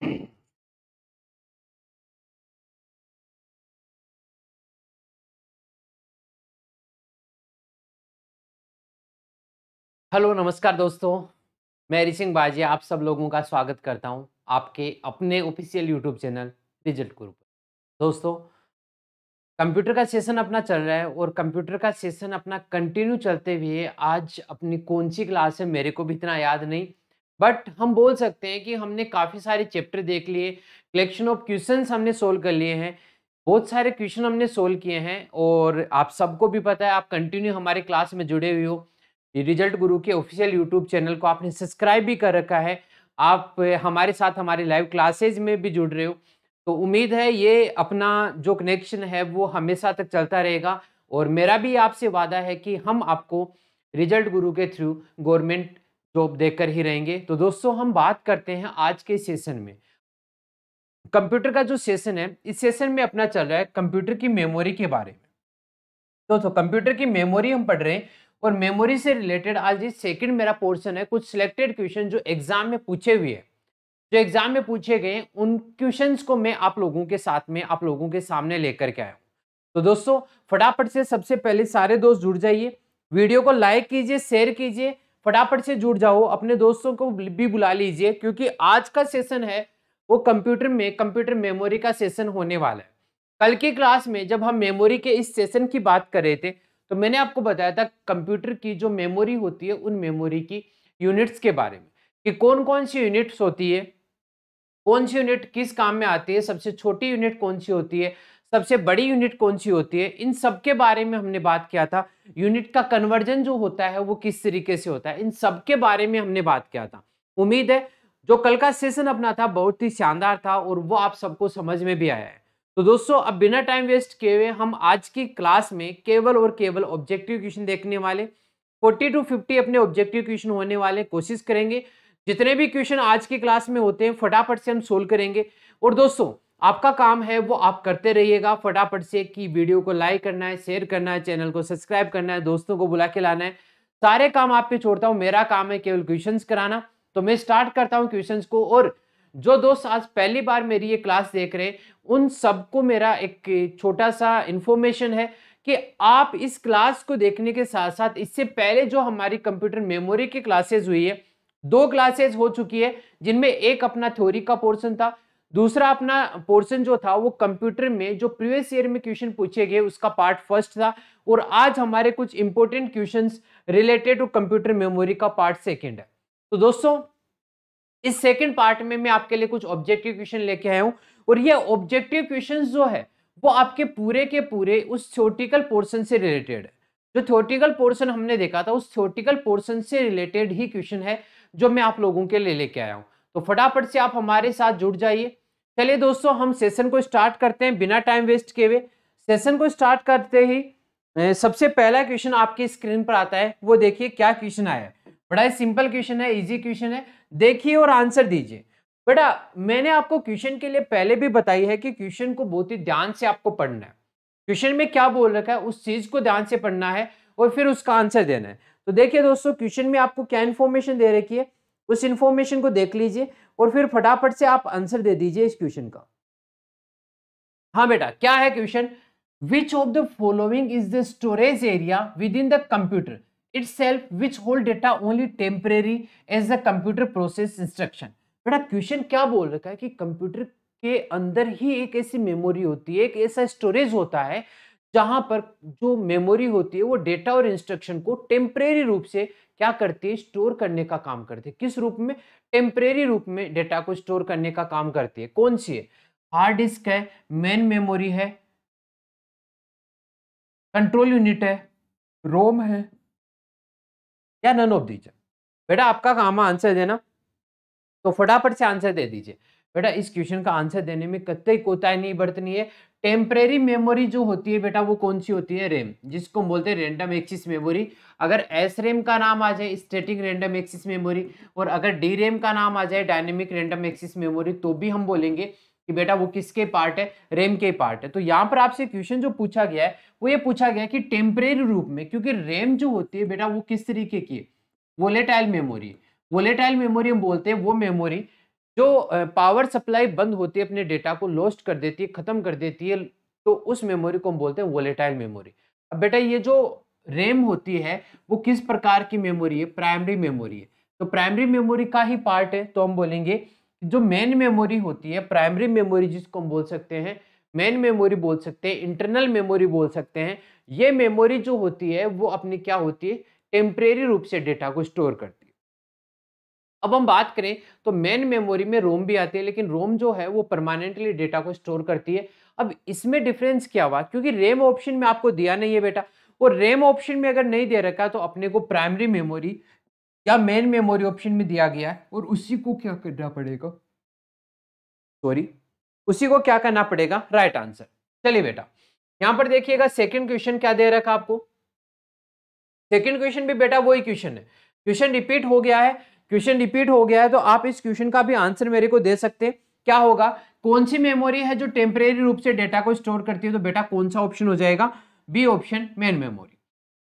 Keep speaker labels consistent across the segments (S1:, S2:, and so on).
S1: Hello, नमस्कार दोस्तों। मैं हरी सिंह बाजी आप सब लोगों का स्वागत करता हूं आपके अपने ऑफिशियल यूट्यूब चैनल रिजल्ट गुरु पर। दोस्तों, कंप्यूटर का सेशन अपना चल रहा है और कंप्यूटर का सेशन अपना कंटिन्यू चलते हुए आज अपनी कौन सी क्लास है मेरे को भी इतना याद नहीं, बट हम बोल सकते हैं कि हमने काफ़ी सारे चैप्टर देख लिए, कलेक्शन ऑफ क्वेश्चंस हमने सोल्व कर लिए हैं, बहुत सारे क्वेश्चन हमने सोल्व किए हैं और आप सबको भी पता है, आप कंटिन्यू हमारे क्लास में जुड़े हुए हो। ये रिजल्ट गुरु के ऑफिशियल यूट्यूब चैनल को आपने सब्सक्राइब भी कर रखा है। आप हमारे साथ हमारी लाइव क्लासेज में भी जुड़ रहे हो, तो उम्मीद है ये अपना जो कनेक्शन है वो हमेशा तक चलता रहेगा और मेरा भी आपसे वादा है कि हम आपको रिजल्ट गुरु के थ्रू गवर्नमेंट जॉब देकर ही रहेंगे। तो दोस्तों, हम बात करते हैं आज के सेशन में। कंप्यूटर का जो सेशन है, इस सेशन में अपना चल रहा है कंप्यूटर की मेमोरी के बारे में। तो कंप्यूटर की मेमोरी हम पढ़ रहे हैं और मेमोरी से रिलेटेड आज ये सेकंड मेरा पोर्शन है। कुछ सिलेक्टेड क्वेश्चन जो एग्जाम में पूछे हुए हैं, जो एग्जाम में पूछे गए, उन क्वेश्चंस को मैं आप लोगों के साथ में आप लोगों के सामने लेकर के आया हूं। तो दोस्तों, फटाफट से सबसे पहले सारे दोस्त जुड़ जाइए, वीडियो को लाइक कीजिए, शेयर कीजिए, फटाफट से जुड़ जाओ, अपने दोस्तों को भी बुला लीजिए क्योंकि आज का सेशन है वो कंप्यूटर मेमोरी का सेशन होने वाला है। कल की क्लास में जब हम मेमोरी के इस सेशन की बात कर रहे थे तो मैंने आपको बताया था कंप्यूटर की जो मेमोरी होती है उन मेमोरी की यूनिट्स के बारे में, कि कौन कौन सी यूनिट्स होती है, कौन सी यूनिट किस काम में आती है, सबसे छोटी यूनिट कौन सी होती है, सबसे बड़ी यूनिट कौन सी होती है, इन सब के बारे में हमने बात किया था। यूनिट का कन्वर्जन जो होता है वो किस तरीके से होता है, इन सब के बारे में हमने बात किया था। उम्मीद है जो कल का सेशन अपना था बहुत ही शानदार था और वो आप सबको समझ में भी आया है। तो दोस्तों, अब बिना टाइम वेस्ट किए हुए हम आज की क्लास में केवल और केवल ऑब्जेक्टिव क्वेश्चन देखने वाले, 40 to 50 अपने ऑब्जेक्टिव क्वेश्चन होने वाले, कोशिश करेंगे जितने भी क्वेश्चन आज की क्लास में होते हैं फटाफट से हम सोल्व करेंगे। और दोस्तों, आपका काम है वो आप करते रहिएगा फटाफट से, कि वीडियो को लाइक करना है, शेयर करना है, चैनल को सब्सक्राइब करना है, दोस्तों को बुला के लाना है। सारे काम आप पे छोड़ता हूं, मेरा काम है केवल क्वेश्चंस कराना। तो मैं स्टार्ट करता हूं क्वेश्चंस को। और जो दोस्त आज पहली बार मेरी ये क्लास देख रहे हैं उन सबको मेरा एक छोटा सा इंफॉर्मेशन है कि आप इस क्लास को देखने के साथ साथ इससे पहले जो हमारी कंप्यूटर मेमोरी की क्लासेस हुई है, 2 क्लासेस हो चुकी है, जिनमें एक अपना थ्योरी का पोर्शन था, दूसरा अपना पोर्शन जो था वो कंप्यूटर में जो प्रीवियस ईयर में क्वेश्चन पूछे गए उसका पार्ट फर्स्ट था। और आज हमारे कुछ important questions related to computer memory का पार्ट सेकंड है। तो दोस्तों, इस सेकंड पार्ट में मैं आपके लिए कुछ ऑब्जेक्टिव क्वेश्चन लेके आया हूं और ये ऑब्जेक्टिव क्वेश्चंस जो है वो आपके पूरे के पूरे उस थ्योरेटिकल पोर्शन से रिलेटेड है। जो थ्योरेटिकल पोर्शन हमने देखा था उस थ्योरेटिकल पोर्शन से रिलेटेड ही क्वेश्चन है जो मैं आप लोगों के लिए लेके आया हूं। तो फटाफट से आप हमारे साथ जुड़ जाइए। चलिए दोस्तों, हम सेशन को स्टार्ट करते हैं बिना टाइम वेस्ट किए हुए। सेशन को स्टार्ट करते ही सबसे पहला क्वेश्चन आपकी स्क्रीन पर आता है, वो देखिए क्या क्वेश्चन आया है। बड़ा ही सिंपल क्वेश्चन है, इजी क्वेश्चन है, देखिए और आंसर दीजिए। बेटा, मैंने आपको क्वेश्चन के लिए पहले भी बताई है कि क्वेश्चन को बहुत ही ध्यान से आपको पढ़ना है। क्वेश्चन में क्या बोल रखा है उस चीज को ध्यान से पढ़ना है और फिर उसका आंसर देना है। तो देखिए दोस्तों, क्वेश्चन में आपको क्या इन्फॉर्मेशन दे रखी है, उस इन्फॉर्मेशन को देख लीजिए और फिर फटाफट से आप आंसर दे दीजिए इस क्वेश्चन का। हाँ बेटा, क्या है question? Which of the following is the storage area with in the computer itself which hold data only temporary as the computer process instruction। बेटा, क्वेश्चन क्या बोल रखा है कि कंप्यूटर के अंदर ही एक ऐसी मेमोरी होती है, एक ऐसा स्टोरेज होता है जहां पर जो मेमोरी होती है वो डेटा और इंस्ट्रक्शन को टेम्परेरी रूप से क्या करती है, स्टोर करने का काम करती है। किस रूप में? टेम्परेरी रूप में डेटा को स्टोर करने का काम करती है। कौन सी है? हार्ड डिस्क है, मेन मेमोरी है, कंट्रोल यूनिट है, रोम है, या नन ऑफ दीज? बेटा, आपका काम है आंसर देना, तो फटाफट से आंसर दे दीजिए। बेटा, इस क्वेश्चन का आंसर देने में कतई कोताही नहीं बरतनी है। टेम्परेरी मेमोरी जो होती है बेटा वो कौन सी होती है? रैम, जिसको बोलते हैं रैंडम एक्सेस मेमोरी। अगर एस रैम का नाम आ जाए स्टैटिक रैंडम एक्सेस मेमोरी, और अगर डी रैम का नाम आ जाए डायनेमिक रैंडम एक्सेस मेमोरी, तो भी हम बोलेंगे कि बेटा वो किसके पार्ट है? रैम के पार्ट है। तो यहाँ पर आपसे क्वेश्चन जो पूछा गया है वो ये पूछा गया कि टेम्परेरी रूप में, क्योंकि रैम जो होती है बेटा वो किस तरीके की है? Volatile memory. वोलेटाइल मेमोरी हम बोलते हैं वो मेमोरी जो पावर सप्लाई बंद होती है अपने डेटा को लॉस्ट कर देती है, खत्म कर देती है, तो उस मेमोरी को हम बोलते हैं वोलेटाइल मेमोरी। अब बेटा ये जो रैम होती है वो किस प्रकार की मेमोरी है? प्राइमरी मेमोरी है। तो प्राइमरी मेमोरी का ही पार्ट है, तो हम बोलेंगे जो मेन मेमोरी होती है, प्राइमरी मेमोरी जिसको हम बोल सकते हैं, मेन मेमोरी बोल सकते हैं, इंटरनल मेमोरी बोल सकते हैं। ये मेमोरी जो होती है वो अपनी क्या होती है? टेम्परेरी रूप से डेटा को स्टोर करती है। अब हम बात करें तो मेन मेमोरी में रोम भी आती है, लेकिन रोम जो है वो परमानेंटली डेटा को स्टोर करती है। अब इसमें डिफरेंस क्या हुआ? क्योंकि रैम ऑप्शन में आपको दिया नहीं है बेटा, और रैम ऑप्शन में अगर नहीं दे रखा तो अपने को प्राइमरी मेमोरी या मेन मेमोरी ऑप्शन में दिया गया है, और उसी को क्या करना पड़ेगा? सॉरी, उसी को क्या करना पड़ेगा? Right answer. चलिए बेटा, यहां पर देखिएगा सेकंड क्वेश्चन क्या दे रखा आपको। सेकंड क्वेश्चन भी बेटा वही क्वेश्चन है, क्वेश्चन रिपीट हो गया है। क्वेश्चन रिपीट हो गया है तो आप इस क्वेश्चन का भी आंसर मेरे को दे सकते हैं। क्या होगा? कौन सी मेमोरी है जो टेम्परेरी रूप से डेटा को स्टोर करती है? तो बेटा कौन सा ऑप्शन हो जाएगा? B option, main memory.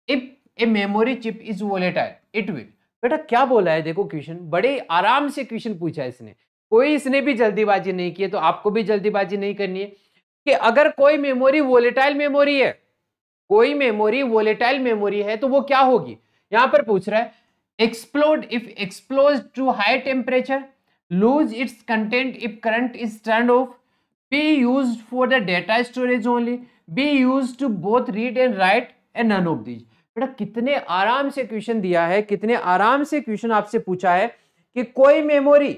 S1: If a memory chip is volatile it will. बेटा क्या बोला है? देखो क्वेश्चन बड़े आराम से क्वेश्चन पूछा है इसने, कोई इसने भी जल्दीबाजी नहीं की है, तो आपको भी जल्दीबाजी नहीं करनी है कि अगर कोई मेमोरी वोलेटाइल मेमोरी है, कोई मेमोरी वोलेटाइल मेमोरी है तो वो क्या होगी? यहां पर पूछ रहा है explode if exposed to high temperature, lose its content if current is turn off, be used for the data storage only, be used to both read and write, and none of these. बेटा कितने आराम से question दिया है, कितने आराम से question आपसे पूछा है कि कोई मेमोरी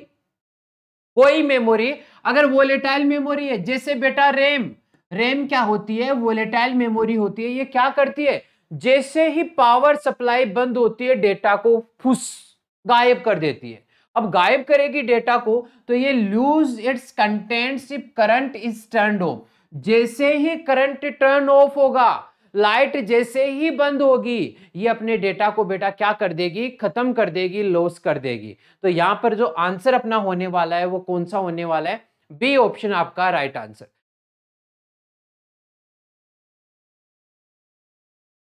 S1: अगर वोलेटाइल मेमोरी है, जैसे बेटा रैम, रैम क्या होती है? वोलेटाइल मेमोरी होती है। ये क्या करती है? जैसे ही पावर सप्लाई बंद होती है डेटा को फुस गायब कर देती है। अब गायब करेगी डेटा को तो ये lose its contents if current is turned of. जैसे ही करंट टर्न ऑफ होगा, लाइट जैसे ही बंद होगी, ये अपने डेटा को बेटा क्या कर देगी? खत्म कर देगी, लॉस कर देगी। तो यहां पर जो आंसर अपना होने वाला है वो कौन सा होने वाला है? बी ऑप्शन आपका राइट आंसर।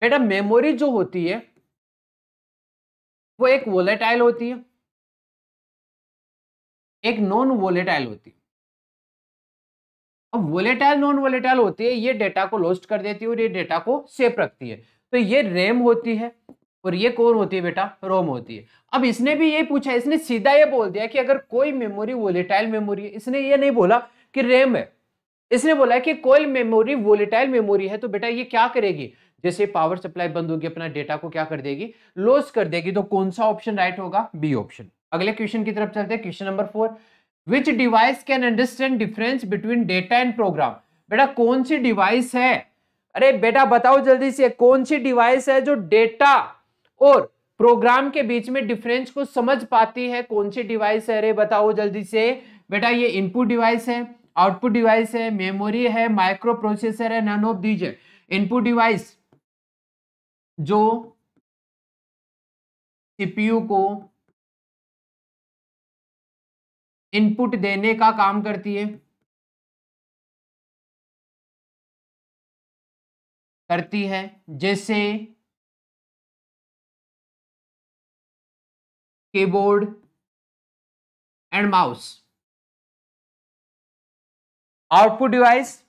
S1: बेटा मेमोरी जो होती है वो एक वोलेटाइल होती है, एक नॉन वोलेटाइल होती है। अब वोलेटाइल नॉन वोलेटाइल होती है, ये डेटा को लॉस्ट कर देती है और ये डेटा को सेफ रखती है। तो ये रैम होती है और ये कौन होती है बेटा? रोम होती है। अब इसने भी ये पूछा, इसने सीधा ये बोल दिया कि अगर कोई मेमोरी वोलेटाइल मेमोरी है, इसने ये नहीं बोला कि रैम है, इसने बोला कि कोई मेमोरी वोलेटाइल मेमोरी है तो बेटा ये क्या करेगी? जैसे पावर सप्लाई बंद होगी अपना डेटा को क्या कर देगी? लॉस कर देगी। तो कौन सा ऑप्शन राइट होगा? B option. अगले क्वेश्चन की तरफ चलते हैं, question number 4। Which device can understand difference between data and program? बेटा कौन सी डिवाइस है? अरे बेटा बताओ जल्दी से, कौन सी डिवाइस है जो डेटा और प्रोग्राम के बीच में डिफरेंस को समझ पाती है? कौन सी डिवाइस है? अरे बताओ जल्दी से। बेटा ये इनपुट डिवाइस है, आउटपुट डिवाइस है, मेमोरी है, माइक्रो प्रोसेसर है, नन ऑफ दीज है। इनपुट डिवाइस जो सीपीयू को इनपुट देने का काम करती है, जैसे keyboard and mouse. Output device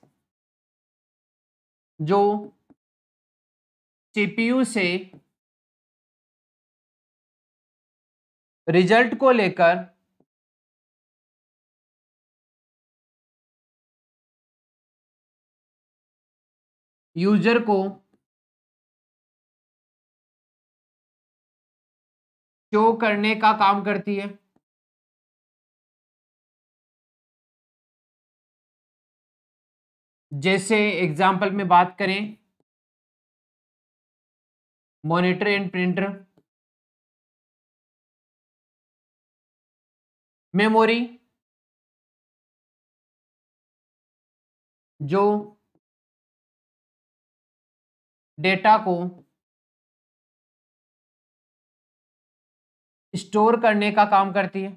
S1: जो सीपीयू से रिजल्ट को लेकर यूजर को शो करने का काम करती है। जैसे एग्जाम्पल में बात करें मॉनिटर एंड प्रिंटर, मेमोरी जो डेटा को स्टोर करने का काम करती है।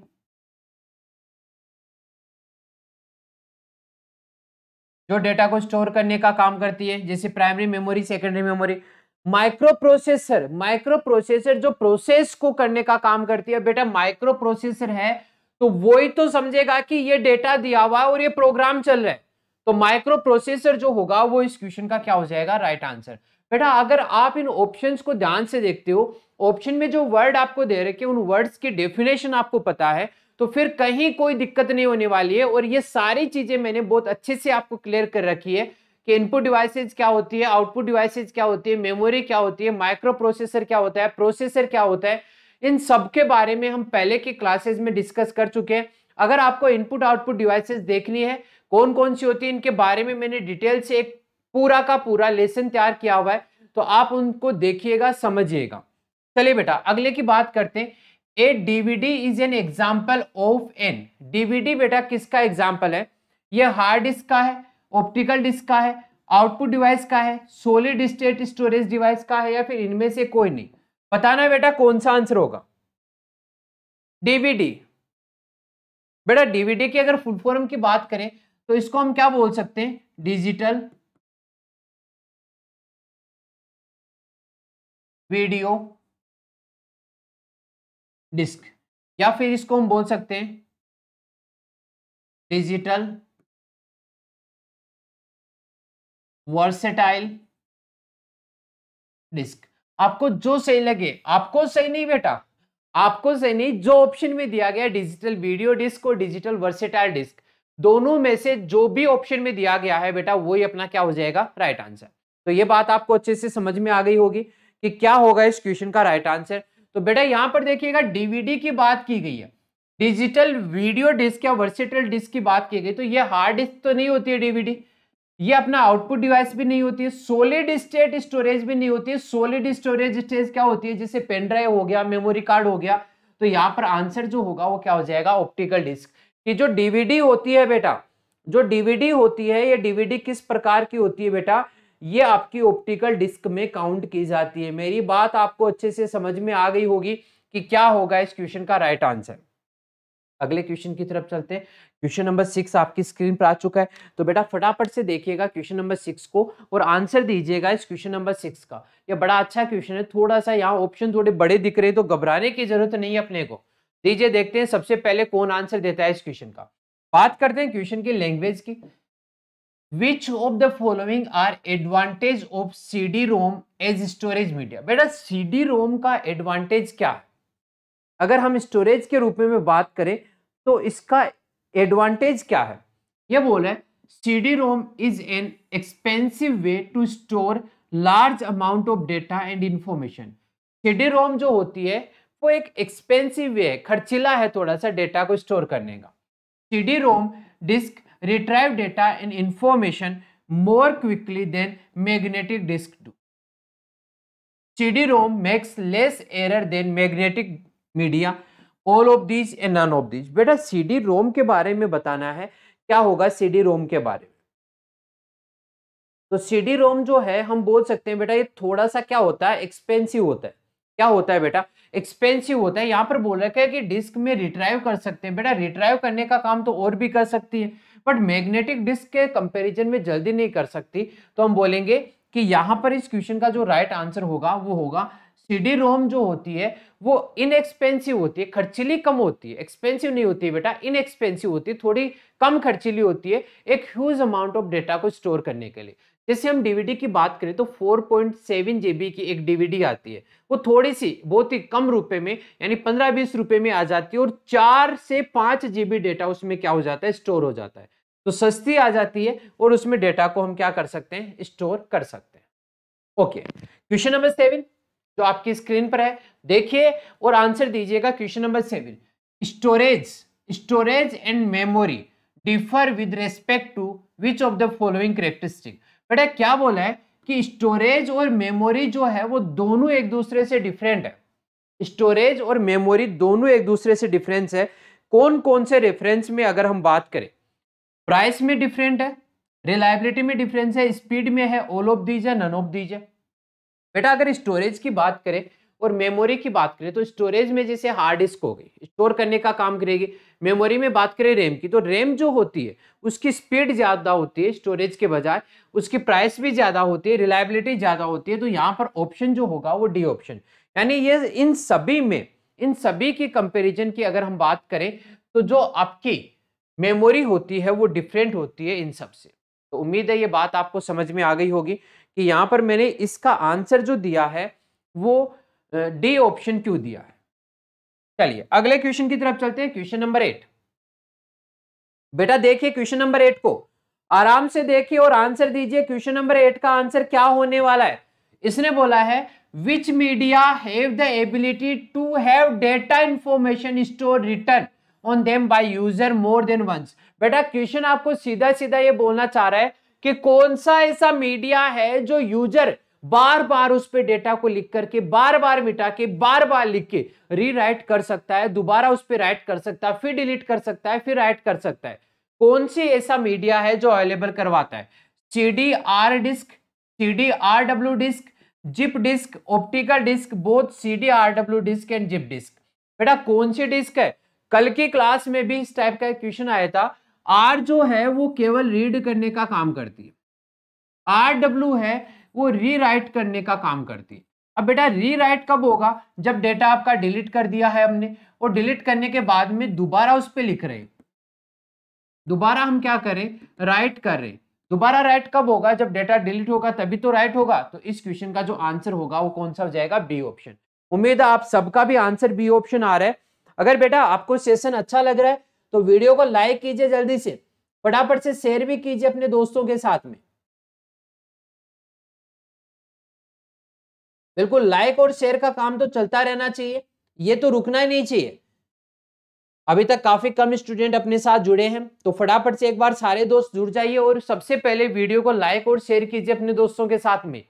S1: जो डेटा को स्टोर करने का काम करती है, जैसे primary memory, secondary memory. Micro processor जो प्रोसेस को करने का काम करती है। बेटा माइक्रो प्रोसेसर है तो वही तो समझेगा कि ये डेटा दिया हुआ है और ये प्रोग्राम चल रहा है। तो माइक्रो प्रोसेसर जो होगा वो इस क्वेश्चन का क्या हो जाएगा, राइट आंसर। बेटा अगर आप इन ऑप्शंस को ध्यान से देखते हो, ऑप्शन में जो वर्ड आपको दे रखे उन वर्ड्स की डेफिनेशन आपको पता है, तो फिर कहीं कोई दिक्कत नहीं होने वाली है। और ये सारी चीजें मैंने बहुत अच्छे से आपको क्लियर कर रखी है कि इनपुट डिवाइसेज क्या होती है, आउटपुट डिवाइसेज क्या होती है, मेमोरी क्या होती है, माइक्रो प्रोसेसर क्या होता है, प्रोसेसर क्या होता है, इन सब के बारे में हम पहले की क्लासेस में डिस्कस कर चुके हैं। अगर आपको इनपुट आउटपुट डिवाइसेस देखनी है कौन कौन सी होती है, इनके बारे में मैंने डिटेल से एक पूरा का पूरा लेसन तैयार किया हुआ है, तो आप उनको देखिएगा, समझिएगा। चलिए बेटा अगले की बात करते हैं। A DVD is an example of an. DVD बेटा किसका एग्जाम्पल है? ये हार्ड डिस्क का है, ऑप्टिकल डिस्क का है, आउटपुट डिवाइस का है, सॉलिड स्टेट स्टोरेज डिवाइस का है, या फिर इनमें से कोई नहीं? बताना बेटा कौन सा आंसर होगा। डीवीडी। बेटा डीवीडी की अगर फुल फॉर्म की बात करें तो इसको हम क्या बोल सकते हैं? डिजिटल वीडियो डिस्क, या फिर इसको हम बोल सकते हैं डिजिटल वर्सेटाइल डिस्क। आपको जो सही लगे, आपको सही नहीं बेटा, आपको सही नहीं, जो ऑप्शन में दिया गया डिजिटल वीडियो डिस्क और डिजिटल वर्सेटाइल डिस्क, दोनों में से जो भी ऑप्शन में दिया गया है बेटा वही अपना क्या हो जाएगा, राइट आंसर। तो ये बात आपको अच्छे से समझ में आ गई होगी कि क्या होगा इस क्वेश्चन का राइट आंसर। तो बेटा यहां पर देखिएगा डीवीडी की बात की गई है, डिजिटल वीडियो डिस्क या वर्सेटाइल डिस्क की बात की गई, तो ये हार्ड डिस्क तो नहीं होती है डीवीडी, ये अपना आउटपुट डिवाइस भी नहीं होती है, सॉलिड स्टेट स्टोरेज भी नहीं होती है। सॉलिड स्टोरेज स्टेज क्या होती है? जैसे पेन ड्राइव हो गया, मेमोरी कार्ड हो गया। तो यहाँ पर आंसर जो होगा वो क्या हो जाएगा, ऑप्टिकल डिस्क। कि जो डीवीडी होती है बेटा, जो डीवीडी होती है, ये डीवीडी किस प्रकार की होती है बेटा? ये आपकी ऑप्टिकल डिस्क में काउंट की जाती है। मेरी बात आपको अच्छे से समझ में आ गई होगी कि क्या होगा इस क्वेश्चन का राइट आंसर। अगले क्वेश्चन की तरफ चलते हैं। क्वेश्चन नंबर 6 आपकी स्क्रीन पर आ चुका है, तो बेटा फटाफट से देखिएगा क्वेश्चन नंबर 6 को और आंसर दीजिएगा इस क्वेश्चन नंबर 6 का। ये बड़ा अच्छा क्वेश्चन है, थोड़ा सा यहाँ ऑप्शन थोड़े बड़े दिख रहे हैं तो घबराने की जरूरत नहीं है अपने को। दीजिए, देखते हैं सबसे पहले कौन आंसर देता है इस क्वेश्चन का। बात करते हैं क्वेश्चन की लैंग्वेज की। Which of the following are advantage of CD ROM as storage media? बेटा सीडी रोम का एडवांटेज क्या है? अगर हम स्टोरेज के रूप में बात करें तो इसका एडवांटेज क्या है? ये बोल रहा है CD ROM is an expensive way to store large amount of data and information. CD ROM जो होती है वो एक एक्सपेंसिव वे है, खर्चीला है थोड़ा सा डेटा को स्टोर करने का। CD ROM disk retrieve data and information more quickly than magnetic disk do. CD ROM makes less error than magnetic media, all of these and none of these. बेटा CD ROM के बारे में बताना है, क्या होगा सीडी रोम के बारे में। तो सीडी रोम जो है हम बोल सकते हैं बेटा ये थोड़ा सा क्या होता है, एक्सपेंसिव होता है। क्या होता है बेटा? एक्सपेंसिव होता है। यहाँ पर बोल रखा है कि डिस्क में रिट्राइव कर सकते हैं। बेटा रिट्राइव करने का काम तो और भी कर सकती है, बट मैग्नेटिक डिस्क के कंपैरिजन में जल्दी नहीं कर सकती। तो हम बोलेंगे कि यहाँ पर इस क्वेश्चन का जो राइट आंसर होगा वो होगा सीडी रोम जो होती है वो इनएक्सपेंसिव होती है, खर्चीली कम होती है। एक्सपेंसिव नहीं होती है बेटा, इनएक्सपेंसिव होती है, थोड़ी कम खर्चीली होती है एक ह्यूज अमाउंट ऑफ डेटा को स्टोर करने के लिए। जैसे हम डीवीडी की बात करें तो 4.7 GB की एक डीवीडी आती है, वो थोड़ी सी बहुत ही कम रुपए में यानी 15-20 रुपए में आ जाती है और 4 से 5 GB डेटा उसमें क्या हो जाता है, स्टोर हो जाता है। तो सस्ती आ जाती है और उसमें डेटा को हम क्या कर सकते हैं, स्टोर कर सकते हैं। ओके, क्वेश्चन नंबर 7 जो आपकी स्क्रीन पर है देखिए और आंसर दीजिएगा। Question number 7, storage and memory differ with respect to which of the following characteristic. बेटा क्या बोला है कि स्टोरेज और मेमोरी जो है वो दोनों एक दूसरे से डिफरेंट है। स्टोरेज और मेमोरी दोनों एक दूसरे से डिफरेंस है। कौन कौन से रेफरेंस में अगर हम बात करें, प्राइस में डिफरेंट है, रिलायबिलिटी में डिफरेंस है, स्पीड में है, ऑल ऑफ दीज है, नन ऑफ दीज है। बेटा अगर स्टोरेज की बात करें और मेमोरी की बात करें तो स्टोरेज में जैसे हार्ड डिस्क हो गई, स्टोर करने का काम करेगी। मेमोरी में बात करें रैम की, तो रैम जो होती है उसकी स्पीड ज्यादा होती है स्टोरेज के बजाय, उसकी प्राइस भी ज्यादा होती है, रिलायबिलिटी ज्यादा होती है। तो यहाँ पर ऑप्शन जो होगा वो डी ऑप्शन, यानी ये इन सभी की कंपैरिजन की अगर हम बात करें तो जो आपकी मेमोरी होती है वो डिफरेंट होती है इन सब से। तो उम्मीद है ये बात आपको समझ में आ गई होगी कि यहाँ पर मैंने इसका आंसर जो दिया है वो डी ऑप्शन क्यों दिया है। चलिए अगले क्वेश्चन की तरफ चलते हैं, क्वेश्चन नंबर 8। बेटा देखिए क्वेश्चन नंबर 8 को आराम से देखिए और आंसर दीजिए। क्वेश्चन नंबर 8 का आंसर क्या होने वाला है। इसने बोला है which media have the ability to have data information store return on them by user more than once. बेटा क्वेश्चन आपको सीधा सीधा ये बोलना चाह रहा है कि कौन सा ऐसा मीडिया है जो यूजर बार बार उस पे डेटा को लिख करके बार बार मिटा के बार बार लिख के रीराइट कर सकता है, दोबारा उस पे राइट कर सकता है, फिर डिलीट कर सकता है, फिर राइट कर सकता है। कौन सी ऐसा मीडिया है जो अवेलेबल करवाता है? CD R disk, CD RW disk, zip disk, optical disk, both CD RW disk and zip disk. बेटा कौन सी डिस्क है? कल की क्लास में भी इस टाइप का क्वेश्चन आया था। R जो है वो केवल रीड करने का काम करती है, RW है वो रीराइट करने का काम करती है। अब बेटा रीराइट कब होगा? जब डेटा आपका डिलीट कर दिया है हमने और डिलीट करने के बाद में दोबारा उस पर लिख रहे हैं, दोबारा हम क्या करें? राइट कर रहे हैं। दोबारा राइट कब होगा? जब डेटा डिलीट होगा तभी तो राइट होगा। तो इस क्वेश्चन का जो आंसर होगा वो कौन सा हो जाएगा? B option. उम्मीद है आप सबका भी आंसर बी ऑप्शन आ रहा है। अगर बेटा आपको सेशन अच्छा लग रहा है तो वीडियो को लाइक कीजिए, जल्दी से फटाफट से शेयर भी कीजिए अपने दोस्तों के साथ में। बिल्कुल लाइक और शेयर का काम तो चलता रहना चाहिए, ये तो रुकना ही नहीं चाहिए। अभी तक काफी कम स्टूडेंट अपने साथ जुड़े हैं, तो फटाफट से एक बार सारे दोस्त जुड़ जाइए और सबसे पहले वीडियो को लाइक और शेयर कीजिए अपने दोस्तों के साथ में।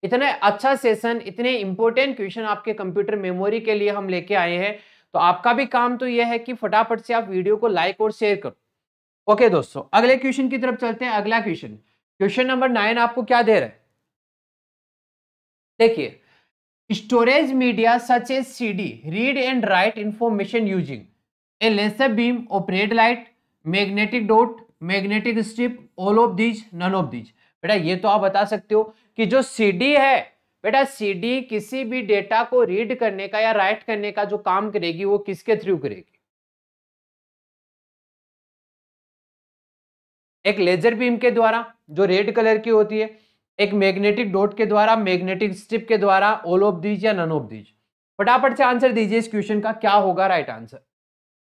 S1: इतना अच्छा सेशन, इतने इंपॉर्टेंट क्वेश्चन आपके कंप्यूटर मेमोरी के लिए हम लेके आए हैं, तो आपका भी काम तो यह है कि फटाफट से आप वीडियो को लाइक और शेयर करो। ओके दोस्तों, अगले क्वेश्चन की तरफ चलते हैं। अगला क्वेश्चन, क्वेश्चन नंबर 9 आपको क्या दे रहा है? देखिए, storage media such as CD read and write information using a laser beam of red light, magnetic dot, magnetic strip, all of these, none of these। बेटा ये तो आप बता सकते हो कि जो CD है, बेटा CD किसी भी डेटा को रीड करने का या राइट करने का जो काम करेगी वो किसके थ्रू करेगी? एक लेजर बीम के द्वारा जो रेड कलर की होती है, एक मैग्नेटिक डॉट के द्वारा, मैग्नेटिक स्ट्रिप के द्वारा, ऑल ऑफ दीज या नन ऑफ दीज। फटाफट से आंसर दीजिए इस क्वेश्चन का, क्या होगा राइट आंसर?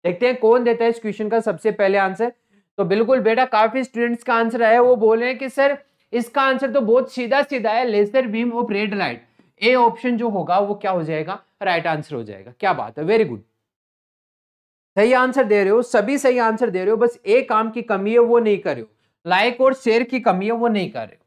S1: देखते हैं कौन देता है इस क्वेश्चन का सबसे पहले आंसर। तो बिल्कुल बेटा काफी स्टूडेंट्स का आंसर आया, वो बोल रहे हैं कि सर इसका आंसर तो बहुत सीधा सीधा है, laser beam of red light. A option जो होगा वो क्या हो जाएगा? राइट आंसर हो जाएगा। क्या बात है, वेरी गुड, सही आंसर दे रहे हो, सभी सही आंसर दे रहे हो, बस एक काम की कमी है वो नहीं कर रहे हो, लाइक और शेयर की कमी है वो नहीं कर रहे हो।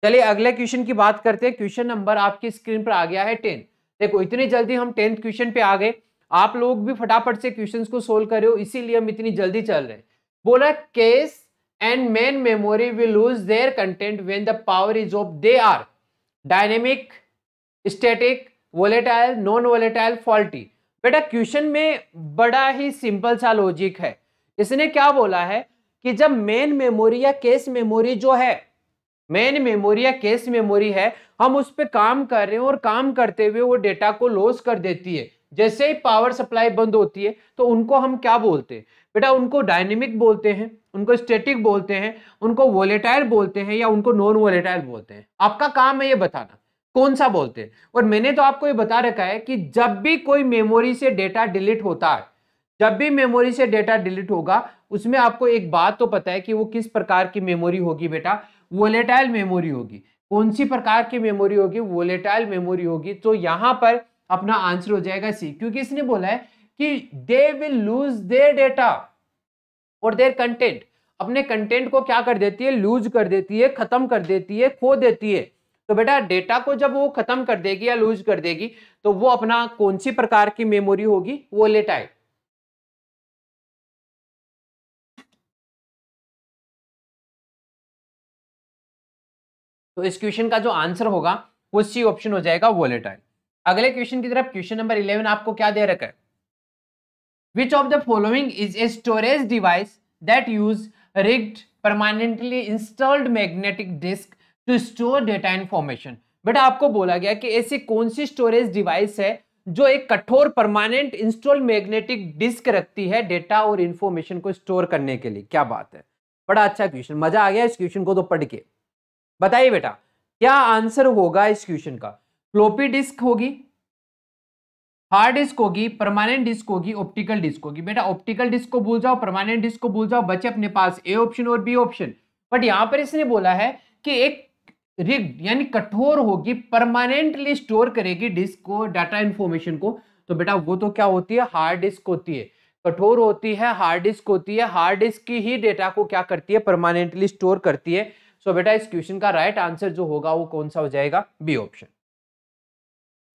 S1: चलिए अगले क्वेश्चन की बात करते हैं। क्वेश्चन नंबर आपकी स्क्रीन पर आ गया है 10। देखो इतनी जल्दी हम 10th क्वेश्चन पे आ गए, आप लोग भी फटाफट से क्वेश्चंस को सोल्व कर रहे हो, इसीलिए हम इतनी जल्दी चल रहे हैं। बोला cache and main memory will lose their content when the power is off they are dynamic, static, volatile, non volatile, faulty. बेटा क्वेश्चन में बड़ा ही सिंपल सा लॉजिक है। इसने क्या बोला है कि जब मेन मेमोरी या केस मेमोरी जो है, मेन मेमोरी या केस मेमोरी है, हम उस पर काम कर रहे हैं और काम करते हुए वो डेटा को लॉस कर देती है, जैसे ही पावर सप्लाई बंद होती है तो उनको हम क्या बोलते हैं? बेटा उनको डायनेमिक बोलते हैं, उनको स्टैटिक बोलते हैं, उनको वोलेटाइल बोलते हैं या उनको नॉन वोलेटाइल बोलते हैं। आपका काम है ये बताना कौन सा बोलते हैं। और मैंने तो आपको ये बता रखा है कि जब भी कोई मेमोरी से डेटा डिलीट होता है, जब भी मेमोरी से डेटा डिलीट होगा, उसमें आपको एक बात तो पता है कि वो किस प्रकार की मेमोरी होगी बेटा? वोलेटाइल मेमोरी होगी। कौन सी प्रकार की मेमोरी होगी? वोलेटाइल मेमोरी होगी। तो यहां पर अपना आंसर हो जाएगा सी, क्योंकि इसने बोला है कि they will lose there data और देयर कंटेंट। अपने कंटेंट को क्या कर देती है? लूज कर देती है, खत्म कर देती है, खो देती है। तो बेटा डेटा को जब वो खत्म कर देगी या लूज कर देगी तो वो अपना कौन सी प्रकार की मेमोरी होगी? वोलेटाइल। तो इस क्वेश्चन का जो आंसर होगा वो सी ऑप्शन हो जाएगा, वोलेटाइल। अगले क्वेश्चन की तरफ, क्वेश्चन नंबर 11 आपको क्या दे रखा है? Which of the following is a storage device that use rigged permanently installed magnetic disk to store data information? बेटा आपको बोला गया कि ऐसी कौन सी स्टोरेज डिवाइस है जो एक कठोर परमानेंट इंस्टॉल मैग्नेटिक डिस्क रखती है डेटा और इंफॉर्मेशन को स्टोर करने के लिए। क्या बात है, बड़ा अच्छा क्वेश्चन, मजा आ गया इस क्वेश्चन को तो पढ़ के। बताइए बेटा क्या आंसर होगा इस क्वेश्चन का। फ्लॉपी डिस्क होगी, हार्ड डिस्क होगी, परमानेंट डिस्क होगी, ऑप्टिकल डिस्क होगी। बेटा ऑप्टिकल डिस्क को भूल जाओ, परमानेंट डिस्क को भूल जाओ, बचे अपने पास ए ऑप्शन और बी ऑप्शन। बट यहां पर इसने बोला है कि एक रिग्ड यानी कठोर होगी, परमानेंटली स्टोर करेगी डिस्क को, डाटा इंफॉर्मेशन को। तो बेटा वो तो क्या होती है, हार्ड डिस्क होती है। कठोर होती है, हार्ड डिस्क होती है, हार्ड डिस्क की ही डेटा को क्या करती है, परमानेंटली स्टोर करती है। सो बेटा इस क्वेश्चन का राइट आंसर जो होगा वो कौन सा हो जाएगा, बी ऑप्शन।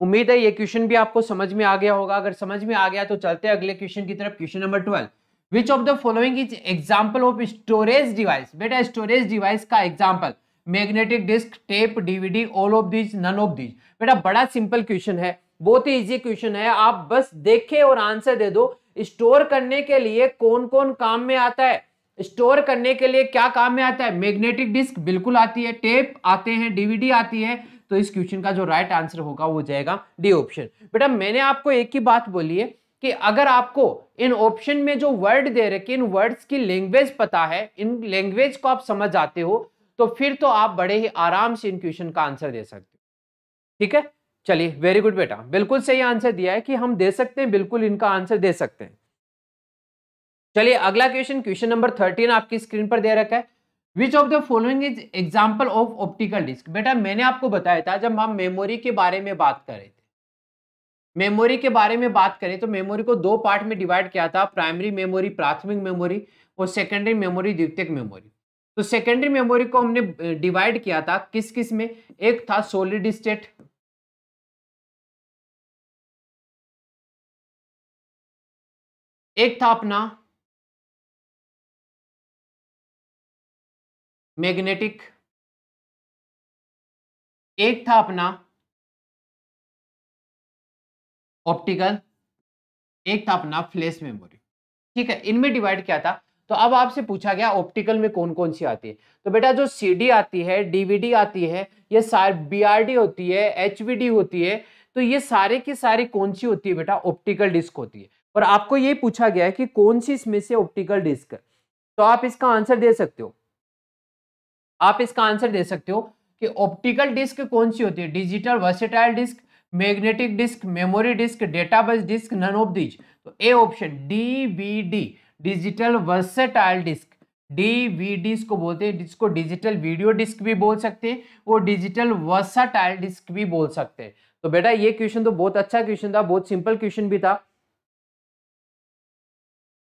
S1: उम्मीद है ये क्वेश्चन भी आपको समझ में आ गया होगा। अगर समझ में आ गया तो चलते हैं अगले क्वेश्चन की तरफ। Question number 12, which of the following is example of storage device. बेटा स्टोरेज डिवाइस का example, magnetic disk, tape, DVD, all of these, none of these. बेटा बड़ा सिंपल क्वेश्चन है, बहुत ही इजी क्वेश्चन है, आप बस देखे और आंसर दे दो। स्टोर करने के लिए कौन कौन काम में आता है, स्टोर करने के लिए क्या काम में आता है, मैग्नेटिक डिस्क बिल्कुल आती है, टेप आते हैं, डीवीडी आती है। तो इस क्वेश्चन का जो राइट आंसर होगा वो हो जाएगा डी ऑप्शन। बेटा मैंने आपको एक ही बात बोली है कि अगर आपको इन ऑप्शन में जो वर्ड दे रखे, इन वर्ड्स की लैंग्वेज पता है, इन लैंग्वेज को आप समझ आते हो, तो फिर तो आप बड़े ही आराम से इन क्वेश्चन का आंसर दे सकते हो। ठीक है, चलिए वेरी गुड बेटा, बिल्कुल सही आंसर दिया है कि हम दे सकते हैं, बिल्कुल इनका आंसर दे सकते हैं। चलिए अगला क्वेश्चन, क्वेश्चन नंबर 13 आपकी स्क्रीन पर दे रखा है। Which of the following is example of optical disk. बेटा मैंने आपको बताया था जब हम मेमोरी के बारे में बात कर रहे थे, मेमोरी के बारे में बात करें तो मेमोरी को दो पार्ट में डिवाइड किया था, प्राइमरी मेमोरी प्राथमिक मेमोरी और सेकेंडरी मेमोरी द्वितीयक मेमोरी। तो सेकेंडरी मेमोरी को हमने डिवाइड किया था किस किस में, एक था सॉलिड स्टेट, एक था अपना मैग्नेटिक, एक था अपना ऑप्टिकल, एक था अपना फ्लैश मेमोरी। ठीक है, इनमें डिवाइड किया था। तो अब आपसे पूछा गया ऑप्टिकल में कौन कौन सी आती है। तो बेटा जो सीडी आती है, डीवीडी आती है, ये सारी बीआरडी होती है, एचवीडी होती है, तो ये सारे की सारी कौन सी होती है बेटा, ऑप्टिकल डिस्क होती है। और आपको ये पूछा गया है कि कौन सी इसमें से ऑप्टिकल डिस्क है। तो आप इसका आंसर दे सकते हो, आप इसका आंसर दे सकते हो कि ऑप्टिकल डिस्क कौन सी होती है, digital versatile disc, magnetic disk, memory disk, database disk, none of these. तो A option DVD, digital versatile disc, DVD को बोलते हैं, जिसको डिजिटल वीडियो डिस्क भी बोल सकते हैं और डिजिटल वर्सेटाइल डिस्क भी बोल सकते हैं। तो बेटा ये क्वेश्चन तो बहुत अच्छा क्वेश्चन था, बहुत सिंपल क्वेश्चन भी था,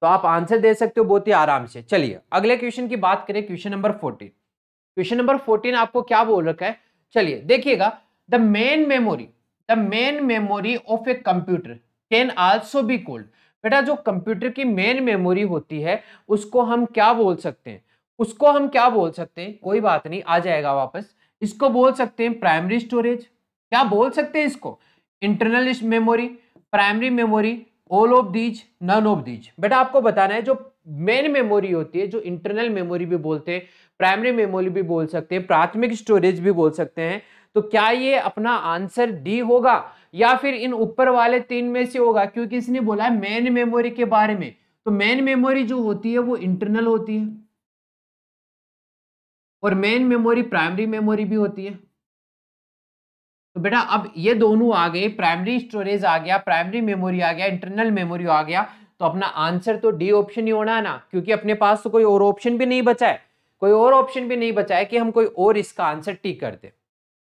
S1: तो आप आंसर दे सकते हो बहुत ही आराम से। चलिए अगले क्वेश्चन की बात करें, क्वेश्चन नंबर 14। क्वेश्चन नंबर 14 आपको क्या बोल रखा है, चलिए देखिएगा। The main memory of a computer can also be called. बेटा जो कंप्यूटर की मेन मेमोरी होती है उसको हम क्या बोल सकते हैं, उसको हम क्या बोल सकते हैं, कोई बात नहीं आ जाएगा वापस। इसको बोल सकते हैं प्राइमरी स्टोरेज, क्या बोल सकते हैं इसको, internal memory, primary memory, all of these, none of these. बेटा आपको बताना है जो मेन मेमोरी होती है, जो इंटरनल मेमोरी भी बोलते हैं, प्राइमरी मेमोरी भी बोल सकते हैं, प्राथमिक स्टोरेज भी बोल सकते हैं। तो क्या ये अपना आंसर डी होगा या फिर इन ऊपर वाले तीन में से होगा, क्योंकि इसने बोला है मेन मेमोरी के बारे में। तो मेन मेमोरी जो होती है वो इंटरनल होती है और मेन मेमोरी प्राइमरी मेमोरी भी होती है। तो बेटा अब ये दोनों आ गए, प्राइमरी स्टोरेज आ गया, प्राइमरी मेमोरी आ गया, इंटरनल मेमोरी आ गया, तो अपना आंसर तो डी ऑप्शन ही होना है ना, क्योंकि अपने पास तो कोई और ऑप्शन भी नहीं बचा है, कोई और ऑप्शन भी नहीं बचा है कि हम कोई और इसका आंसर टिक कर दे।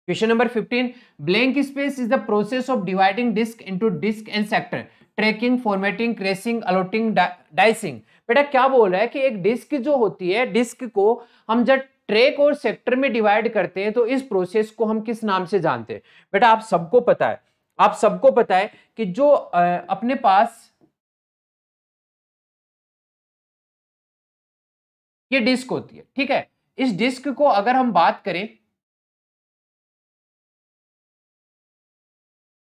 S1: Question number 15, blank space is the process of dividing disk into disk and sector, tracking, formatting, crashing, allotting, dicing. बेटा क्या बोल रहा है कि एक डिस्क जो होती है, डिस्क को हम जब ट्रैक और सेक्टर में डिवाइड करते हैं तो इस प्रोसेस को हम किस नाम से जानते हैं। बेटा आप सबको पता है, आप सबको पता है कि जो अपने पास ये डिस्क होती है, ठीक है, इस डिस्क को अगर हम बात करें,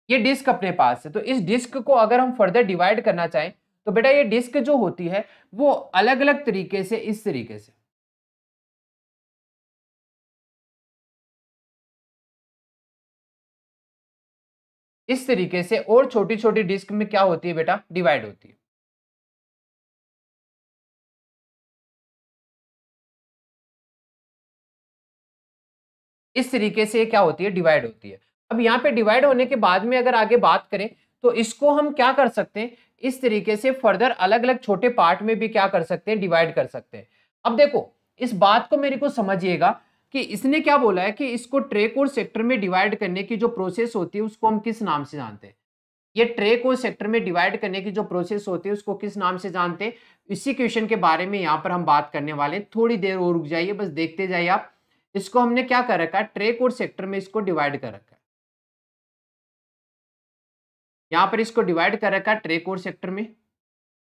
S1: ये डिस्क अपने पास है, तो इस डिस्क को अगर हम फर्दर डिवाइड करना चाहें तो बेटा ये डिस्क जो होती है वो अलग अलग तरीके से, इस तरीके से, इस तरीके से, और छोटी छोटी डिस्क में क्या होती है बेटा, डिवाइड होती है। इस तरीके से क्या होती है, डिवाइड होती है। अब यहाँ पे डिवाइड होने के बाद में अगर आगे बात करें तो इसको हम क्या कर सकते हैं, इस तरीके से फर्दर अलग अलग छोटे पार्ट में भी क्या कर सकते हैं, डिवाइड कर सकते हैं। अब देखो इस बात को मेरे को समझिएगा कि इसने क्या बोला है कि इसको ट्रैक और सेक्टर में डिवाइड करने की जो प्रोसेस होती है उसको हम किस नाम से जानते हैं। ये ट्रैक और सेक्टर में डिवाइड करने की जो प्रोसेस होती है उसको किस नाम से जानते हैं, इसी क्वेश्चन के बारे में यहाँ पर हम बात करने वाले हैं। थोड़ी देर और रुक जाइए, बस देखते जाइए आप। इसको हमने क्या कर रखा है, ट्रैक और सेक्टर में इसको डिवाइड कर रखा है। यहां पर इसको डिवाइड कर रखा है ट्रैक और सेक्टर में।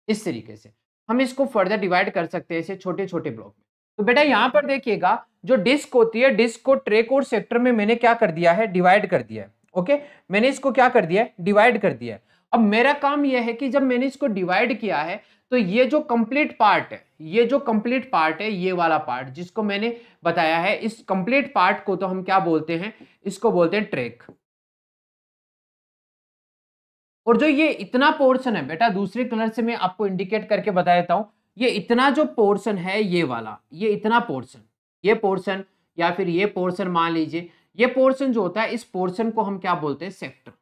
S1: इस तरीके से हम इसको फर्दर डिवाइड कर सकते हैं ऐसे छोटे छोटे ब्लॉक में। तो बेटा यहां पर देखिएगा जो डिस्क होती है, डिस्क को ट्रैक और सेक्टर में मैंने क्या कर दिया है, डिवाइड कर दिया है। ओके, मैंने इसको क्या कर दिया है, डिवाइड कर दिया है। अब मेरा काम यह है कि जब मैंने इसको डिवाइड किया है तो ये जो कंप्लीट पार्ट है, ये जो कंप्लीट पार्ट है, ये वाला पार्ट जिसको मैंने बताया है, इस कंप्लीट पार्ट को तो हम क्या बोलते हैं, इसको बोलते हैं ट्रैक। और जो ये इतना पोर्शन है बेटा, दूसरे कलर से मैं आपको इंडिकेट करके बता देता हूं, ये इतना जो पोर्शन है, ये वाला, ये इतना पोर्शन, ये पोर्शन या फिर ये पोर्शन मान लीजिए, ये पोर्शन जो होता है, इस पोर्शन को हम क्या बोलते हैं, सेक्टर।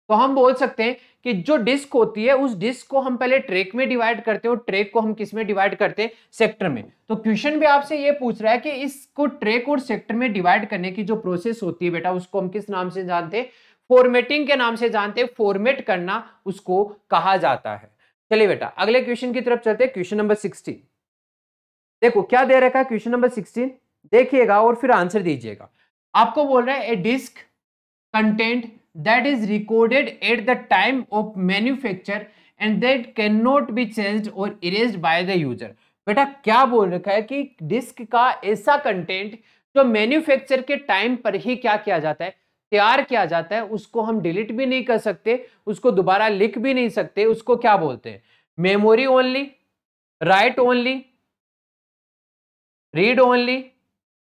S1: तो हम बोल सकते हैं कि जो डिस्क होती है उस डिस्क को हम पहले ट्रैक में डिवाइड करते हैं और ट्रैक को हम किस में डिवाइड करते हैं, सेक्टर में। तो क्वेश्चन भी आपसे ये पूछ रहा है कि इसको ट्रैक और सेक्टर में डिवाइड करने की जो प्रोसेस होती है बेटा, उसको हम किस नाम से जानते हैं, फॉर्मेटिंग के नाम से जानते हैं। फॉर्मेट करना उसको कहा जाता है। चलिए बेटा अगले क्वेश्चन की तरफ चलते हैं। क्वेश्चन नंबर 16 देखो क्या दे रखा है, क्वेश्चन नंबर 16 देखिएगा और फिर आंसर दीजिएगा। आपको बोल रहा है A disk content that is recorded at the time of manufacture and that cannot be changed or erased by the user। बेटा क्या बोल रखा है कि डिस्क का ऐसा कंटेंट जो मैन्युफैक्चर के टाइम पर ही क्या किया जाता है, तैयार किया जाता है, उसको हम डिलीट भी नहीं कर सकते, उसको दोबारा लिख भी नहीं सकते। उसको क्या बोलते हैं, memory only, right only, read only,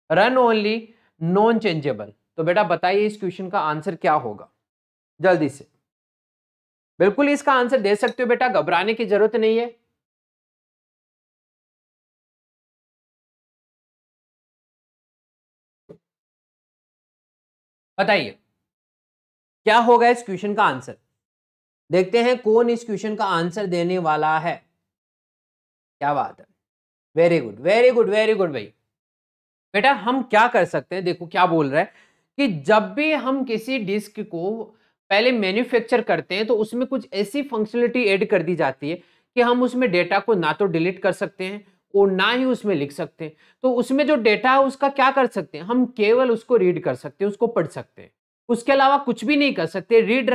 S1: run only, non changeable. तो बेटा बताइए इस क्वेश्चन का आंसर क्या होगा, जल्दी से। बिल्कुल इसका आंसर दे सकते हो बेटा, घबराने की जरूरत नहीं है। बताइए क्या होगा इस क्वेश्चन का आंसर। देखते हैं कौन इस क्वेश्चन का आंसर देने वाला है। क्या बात है, very good very good very good भाई। बेटा हम क्या कर सकते हैं, देखो क्या बोल रहा है कि जब भी हम किसी डिस्क को पहले मैन्युफैक्चर करते हैं तो उसमें कुछ ऐसी फंक्शनलिटी ऐड कर दी जाती है कि हम उसमें डेटा को ना तो डिलीट कर सकते हैं और ना ही उसमें लिख सकते हैं। तो उसमें जो डेटा है उसका क्या कर सकते हैं, हम केवल उसको रीड कर सकते हैं, उसको पढ़ सकते हैं, उसके अलावा कुछ भी नहीं कर सकते। रीड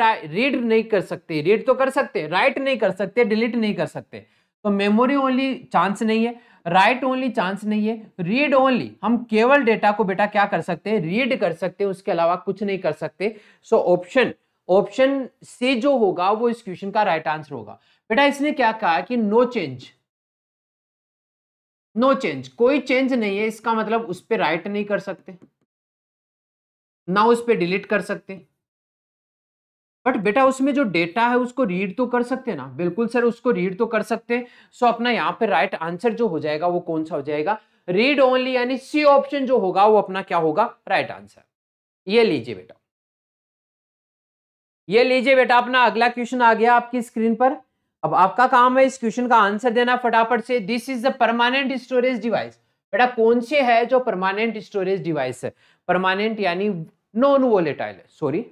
S1: नहीं कर सकते, रीड तो कर सकते, राइट नहीं कर सकते, डिलीट नहीं कर सकते। तो मेमोरी ओनली चांस नहीं है, राइट ओनली चांस नहीं है, रीड ओनली, हम केवल डेटा को बेटा क्या कर सकते हैं, रीड कर सकते हैं, उसके अलावा कुछ नहीं कर सकते। सो ऑप्शन सी जो होगा वो इस क्वेश्चन का राइट आंसर होगा। बेटा इसने क्या कहा कि नो चेंज, नो चेंज, कोई चेंज नहीं है, इसका मतलब उस पर राइट नहीं कर सकते, ना उस पर डिलीट कर सकते। बट बेटा उसमें जो डेटा है उसको रीड तो कर सकते हैं ना, बिल्कुल सर उसको रीड तो कर सकते हैं। सो अपना यहाँ पे राइट आंसर जो हो जाएगा वो कौन सा हो जाएगा, रीड ओनली, यानी सी ऑप्शन जो होगा वो अपना क्या होगा, राइट आंसर। ये लीजिए बेटा, ये लीजिए बेटा, अपना अगला क्वेश्चन आ गया आपकी स्क्रीन पर। अब आपका काम है इस क्वेश्चन का आंसर देना फटाफट से। This is the permanent storage device. बेटा कौन से है जो परमानेंट स्टोरेज डिवाइस है, परमानेंट यानी नॉन वोलेटाइल है, सॉरी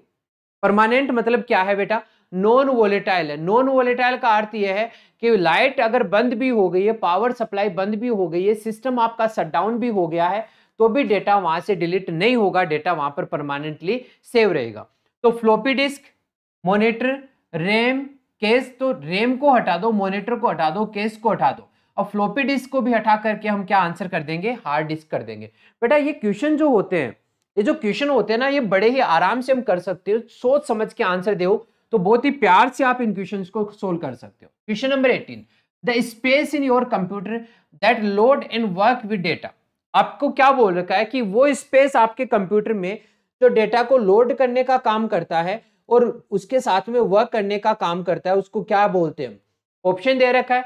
S1: परमानेंट मतलब क्या है बेटा, नॉन वोलेटाइल है। नॉन वोलेटाइल का अर्थ यह है कि लाइट अगर बंद भी हो गई है, पावर सप्लाई बंद भी हो गई है, सिस्टम आपका शटडाउन भी हो गया है, तो भी डेटा वहां से डिलीट नहीं होगा, डेटा वहां पर परमानेंटली सेव रहेगा। तो floppy disk, monitor, RAM, case, तो रैम को हटा दो, मॉनिटर को हटा दो, केस को हटा दो, और फ्लॉपी डिस्क को भी हटा करके हम क्या आंसर कर देंगे, हार्ड डिस्क कर देंगे। बेटा ये क्वेश्चन जो होते हैं, ये जो क्वेश्चन होते हैं ना, ये बड़े ही आराम से हम कर सकते हो, सोच समझ के आंसर दो तो बहुत ही प्यार से आप इन क्वेश्चंस को सोल्व कर सकते हो। Question number 18, the space in your computer that load and work with data. आपको क्या बोल रखा है कि वो स्पेस आपके कंप्यूटर में जो डेटा को लोड करने का काम करता है और उसके साथ में वर्क करने का काम करता है, उसको क्या बोलते हैं? ऑप्शन दे रखा है,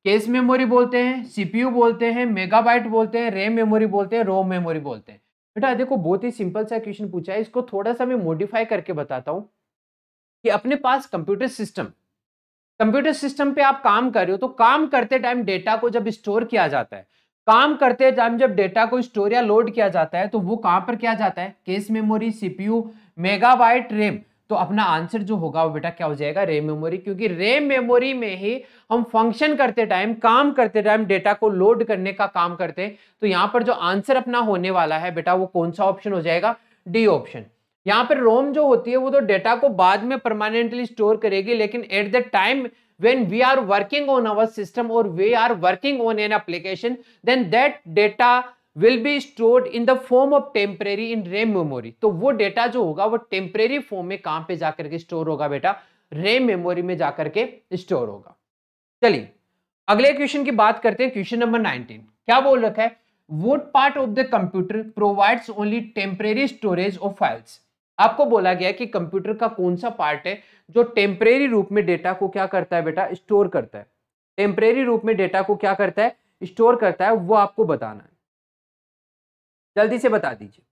S1: केस मेमोरी बोलते हैं, सीपीयू बोलते हैं, मेगाबाइट बोलते हैं, रैम मेमोरी बोलते हैं, रोम मेमोरी बोलते हैं। बेटा देखो बहुत ही सिंपल सा क्वेश्चन पूछा है, इसको थोड़ा सा मैं मॉडिफाई करके बताता हूं कि अपने पास कंप्यूटर सिस्टम पे आप काम कर रहे हो, तो काम करते टाइम डेटा को जब स्टोर किया जाता है, काम करते टाइम जब डेटा को स्टोर या लोड किया जाता है, तो वो कहां पर किया जाता है? Case memory, CPU, megabyte, RAM. तो अपना आंसर जो होगा वो बेटा क्या हो जाएगा? रैम मेमोरी, क्योंकि रैम मेमोरी में ही हम फंक्शन करते टाइम, काम करते टाइम डेटा को लोड करने का काम करते हैं। तो यहां पर जो आंसर अपना होने वाला है बेटा वो कौन सा ऑप्शन हो जाएगा? D option. यहाँ पर रोम जो होती है वो तो डेटा को बाद में परमानेंटली स्टोर करेगी, लेकिन at the time when we are working on our system or we are working on an application, then that data will be stored in the form of temporary in RAM memory। तो वो data जो होगा वो temporary form में कहां पे जाकर के स्टोर होगा बेटा? रैम मेमोरी में जाकर के स्टोर होगा। चलिए अगले क्वेश्चन की बात करते हैं, क्वेश्चन नंबर 19। क्या बोल रखा है? What part of the computer provides only temporary storage of files? आपको बोला गया कि कंप्यूटर का कौन सा पार्ट है जो टेम्परेरी रूप में डेटा को क्या करता है बेटा? स्टोर करता है। टेम्परेरी रूप में डेटा को क्या करता है? स्टोर करता है, वो आपको बताना है। जल्दी से बता दीजिए।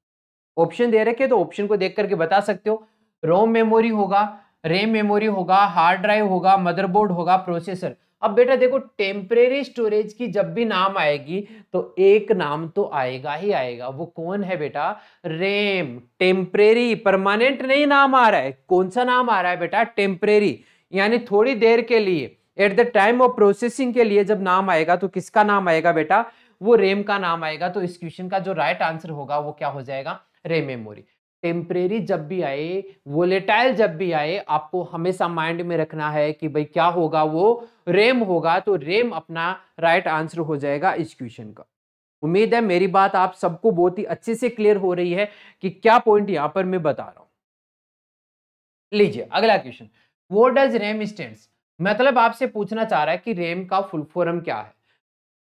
S1: ऑप्शन दे रखे तो ऑप्शन को देख करके बता सकते हो। रोम मेमोरी होगा, रैम मेमोरी होगा, हार्ड ड्राइव होगा, मदरबोर्ड होगा, प्रोसेसर। अब बेटा देखो टेम्परेरी स्टोरेज की जब भी नाम आएगी तो एक नाम तो आएगा ही आएगा, वो कौन है बेटा? रैम। टेम्परेरी, परमानेंट नहीं नाम आ रहा है। कौन सा नाम आ रहा है बेटा? टेम्परेरी, यानी थोड़ी देर के लिए, at the time of processing के लिए जब नाम आएगा तो किसका नाम आएगा बेटा? वो रैम का नाम आएगा। तो इस क्वेश्चन का जो राइट आंसर होगा वो क्या हो जाएगा? RAM memory. टेम्परेरी जब भी आए, वोलेटाइल जब भी आए, आपको हमेशा माइंड में रखना है कि भाई क्या होगा? वो रैम होगा। तो रैम अपना राइट आंसर हो जाएगा इस क्वेश्चन का। उम्मीद है मेरी बात आप सबको बहुत ही अच्छे से क्लियर हो रही है कि क्या पॉइंट यहां पर मैं बता रहा हूं। लीजिए अगला question, what does RAM stands? मतलब आपसे पूछना चाह रहा है कि रैम का फुल फॉर्म क्या है।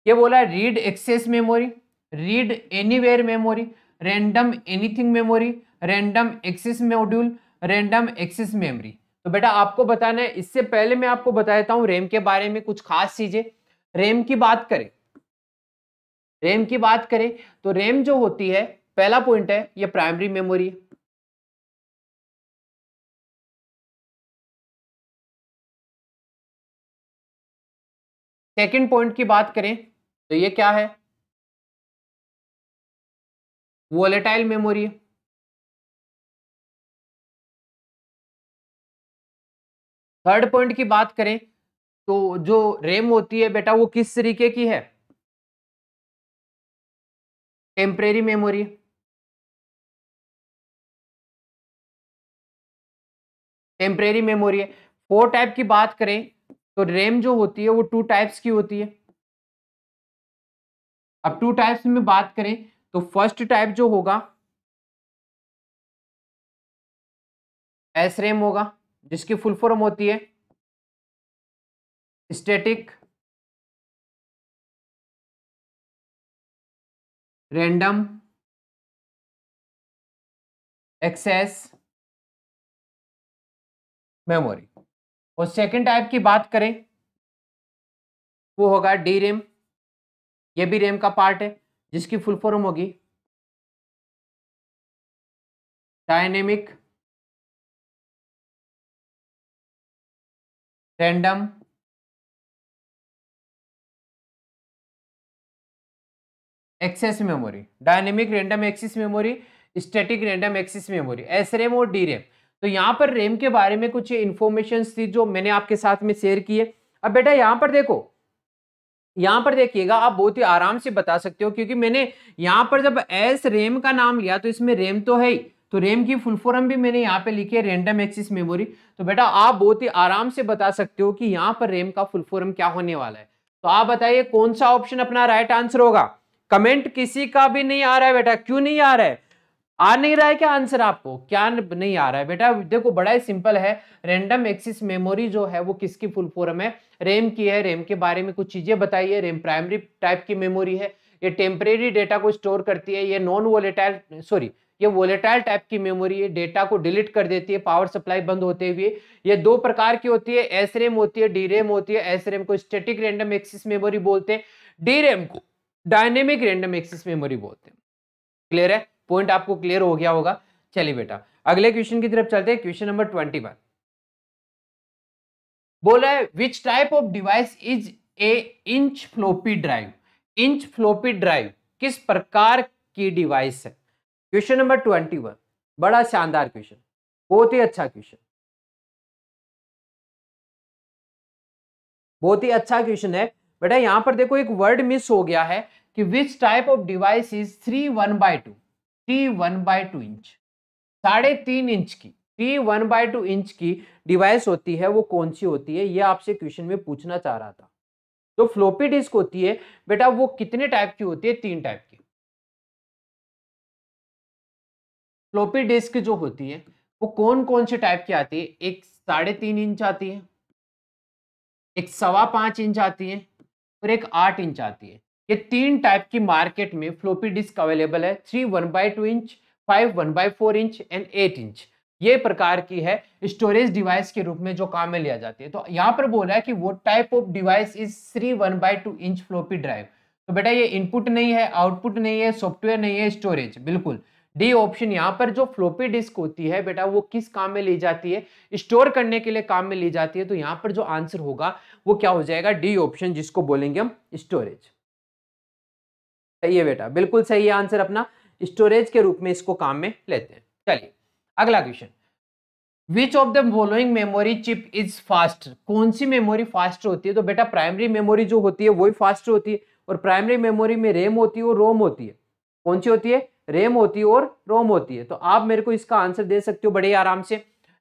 S1: ये बोला है read access memory, read anywhere memory, random anything memory, random access module, random access memory. तो बेटा आपको बताना है। इससे पहले मैं आपको बता देता हूं रैम के बारे में कुछ खास चीजें। रैम की बात करें, रैम की बात करें तो रैम जो होती है, पहला पॉइंट है ये प्राइमरी मेमोरी। सेकंड पॉइंट की बात करें तो ये क्या है? Volatile memory. थर्ड पॉइंट की बात करें तो जो रैम होती है बेटा वो किस तरीके की है? Temporary memory. टेम्परेरी मेमोरी है। फोर टाइप की बात करें तो रैम जो होती है वो टू टाइप्स की होती है। अब टू टाइप्स में बात करें तो फर्स्ट टाइप जो होगा एस रैम होगा, जिसकी फुल फॉर्म होती है स्टैटिक रैंडम एक्सेस मेमोरी। और सेकंड टाइप की बात करें वो होगा डी रैम। ये भी रैम का पार्ट है, जिसकी फुल फॉर्म होगी dynamic random access memory. Dynamic random access memory, static random access memory, S RAM और डी रैम। तो यहां पर रैम के बारे में कुछ इंफॉर्मेशन थी जो मैंने आपके साथ में शेयर की है। अब बेटा यहां पर देखो, यहां पर देखिएगा आप बहुत ही आराम से बता सकते हो, क्योंकि मैंने यहां पर जब एस रैम का नाम लिया तो इसमें रैम तो है ही, तो रैम की फुल फॉर्म भी मैंने यहाँ पे लिखी है रैंडम एक्सेस मेमोरी। तो बेटा आप बहुत ही आराम से बता सकते हो कि यहाँ पर रैम का फुल फॉर्म क्या होने वाला है। तो आप बताइए कौन सा ऑप्शन अपना राइट आंसर होगा? कमेंट किसी का भी नहीं आ रहा है बेटा, क्यों नहीं आ रहा है? आ नहीं रहा है क्या आंसर? आपको क्या नहीं आ रहा है बेटा? देखो बड़ा ही सिंपल है। रैंडम एक्सेस मेमोरी जो है वो किसकी फुल फॉर्म है? रैम की है। रैम के बारे में कुछ चीजें बताइए। रैम प्राइमरी टाइप की मेमोरी है, ये टेम्परेरी डेटा को स्टोर करती है, ये नॉन वोलेटाइल, सॉरी ये वोलेटाइल टाइप की मेमोरी है, डेटा को डिलीट कर देती है पावर सप्लाई बंद होते हुए। ये दो प्रकार की होती है, एसरेम होती है, डीरेम होती है। एसरेम को स्टैटिक रैंडम एक्सेस मेमोरी बोलते हैं, डीरेम को डायनेमिक रैंडम एक्सेस मेमोरी बोलते हैं। क्लियर है? पॉइंट आपको क्लियर हो गया होगा। चलिए बेटा अगले क्वेश्चन की तरफ चलते हैं। क्वेश्चन नंबर 21 बोल रहा है which type of device is a inch floppy drive. Inch floppy drive किस प्रकार की डिवाइस है? क्वेश्चन नंबर 21 बड़ा शानदार क्वेश्चन, बहुत ही अच्छा क्वेश्चन, बहुत ही अच्छा क्वेश्चन है बेटा। यहां पर देखो एक वर्ड मिस हो गया है कि which type of device is 3 1/2 3 1/2 inch, 3.5 inch की 3 1/2 इंच की डिवाइस होती है, वो कौन सी होती है? ये आपसे क्वेश्चन में पूछना चाह रहा था। तो फ्लोपी डिस्क होती है बेटा, वो कितने टाइप की होती है? 3 टाइप की। फ्लोपी डिस्क जो होती है वो कौन कौन से टाइप की आती है? एक 3.5 इंच आती है, एक 5.25 इंच आती है और एक 8 इंच आती है। ये 3 टाइप की मार्केट में फ्लोपी डिस्क अवेलेबल है। 3 1/2 इंच, 5 1/4 इंच एंड 8 इंच। ये प्रकार की है स्टोरेज डिवाइस के रूप में जो काम में लिया जाती है। तो यहां पर बोला है कि वो type of device is 3 1/2 inch floppy drive. तो बेटा ये इनपुट नहीं है, आउटपुट नहीं है, सॉफ्टवेयर नहीं है, स्टोरेज। बिल्कुल डी ऑप्शन। यहां पर जो फ्लोपी डिस्क होती है बेटा वो किस काम में ली जाती है? स्टोर करने के लिए काम में ली जाती है। तो यहां पर जो आंसर होगा वो क्या हो जाएगा? डी ऑप्शन, जिसको बोलेंगे हम स्टोरेज। सही है बेटा, बिल्कुल सही है आंसर अपना। स्टोरेज के रूप में इसको काम में लेते हैं। चलिए अगला question, which of the following memory chip is fast. कौन सी मेमोरी फास्ट होती है? तो बेटा प्राइमरी मेमोरी जो होती है वही फास्ट होती है, और प्राइमरी मेमोरी में रैम होती है और रोम होती है। कौन सी होती है? रैम होती है और रोम होती है। तो आप मेरे को इसका आंसर दे सकते हो बड़े आराम से।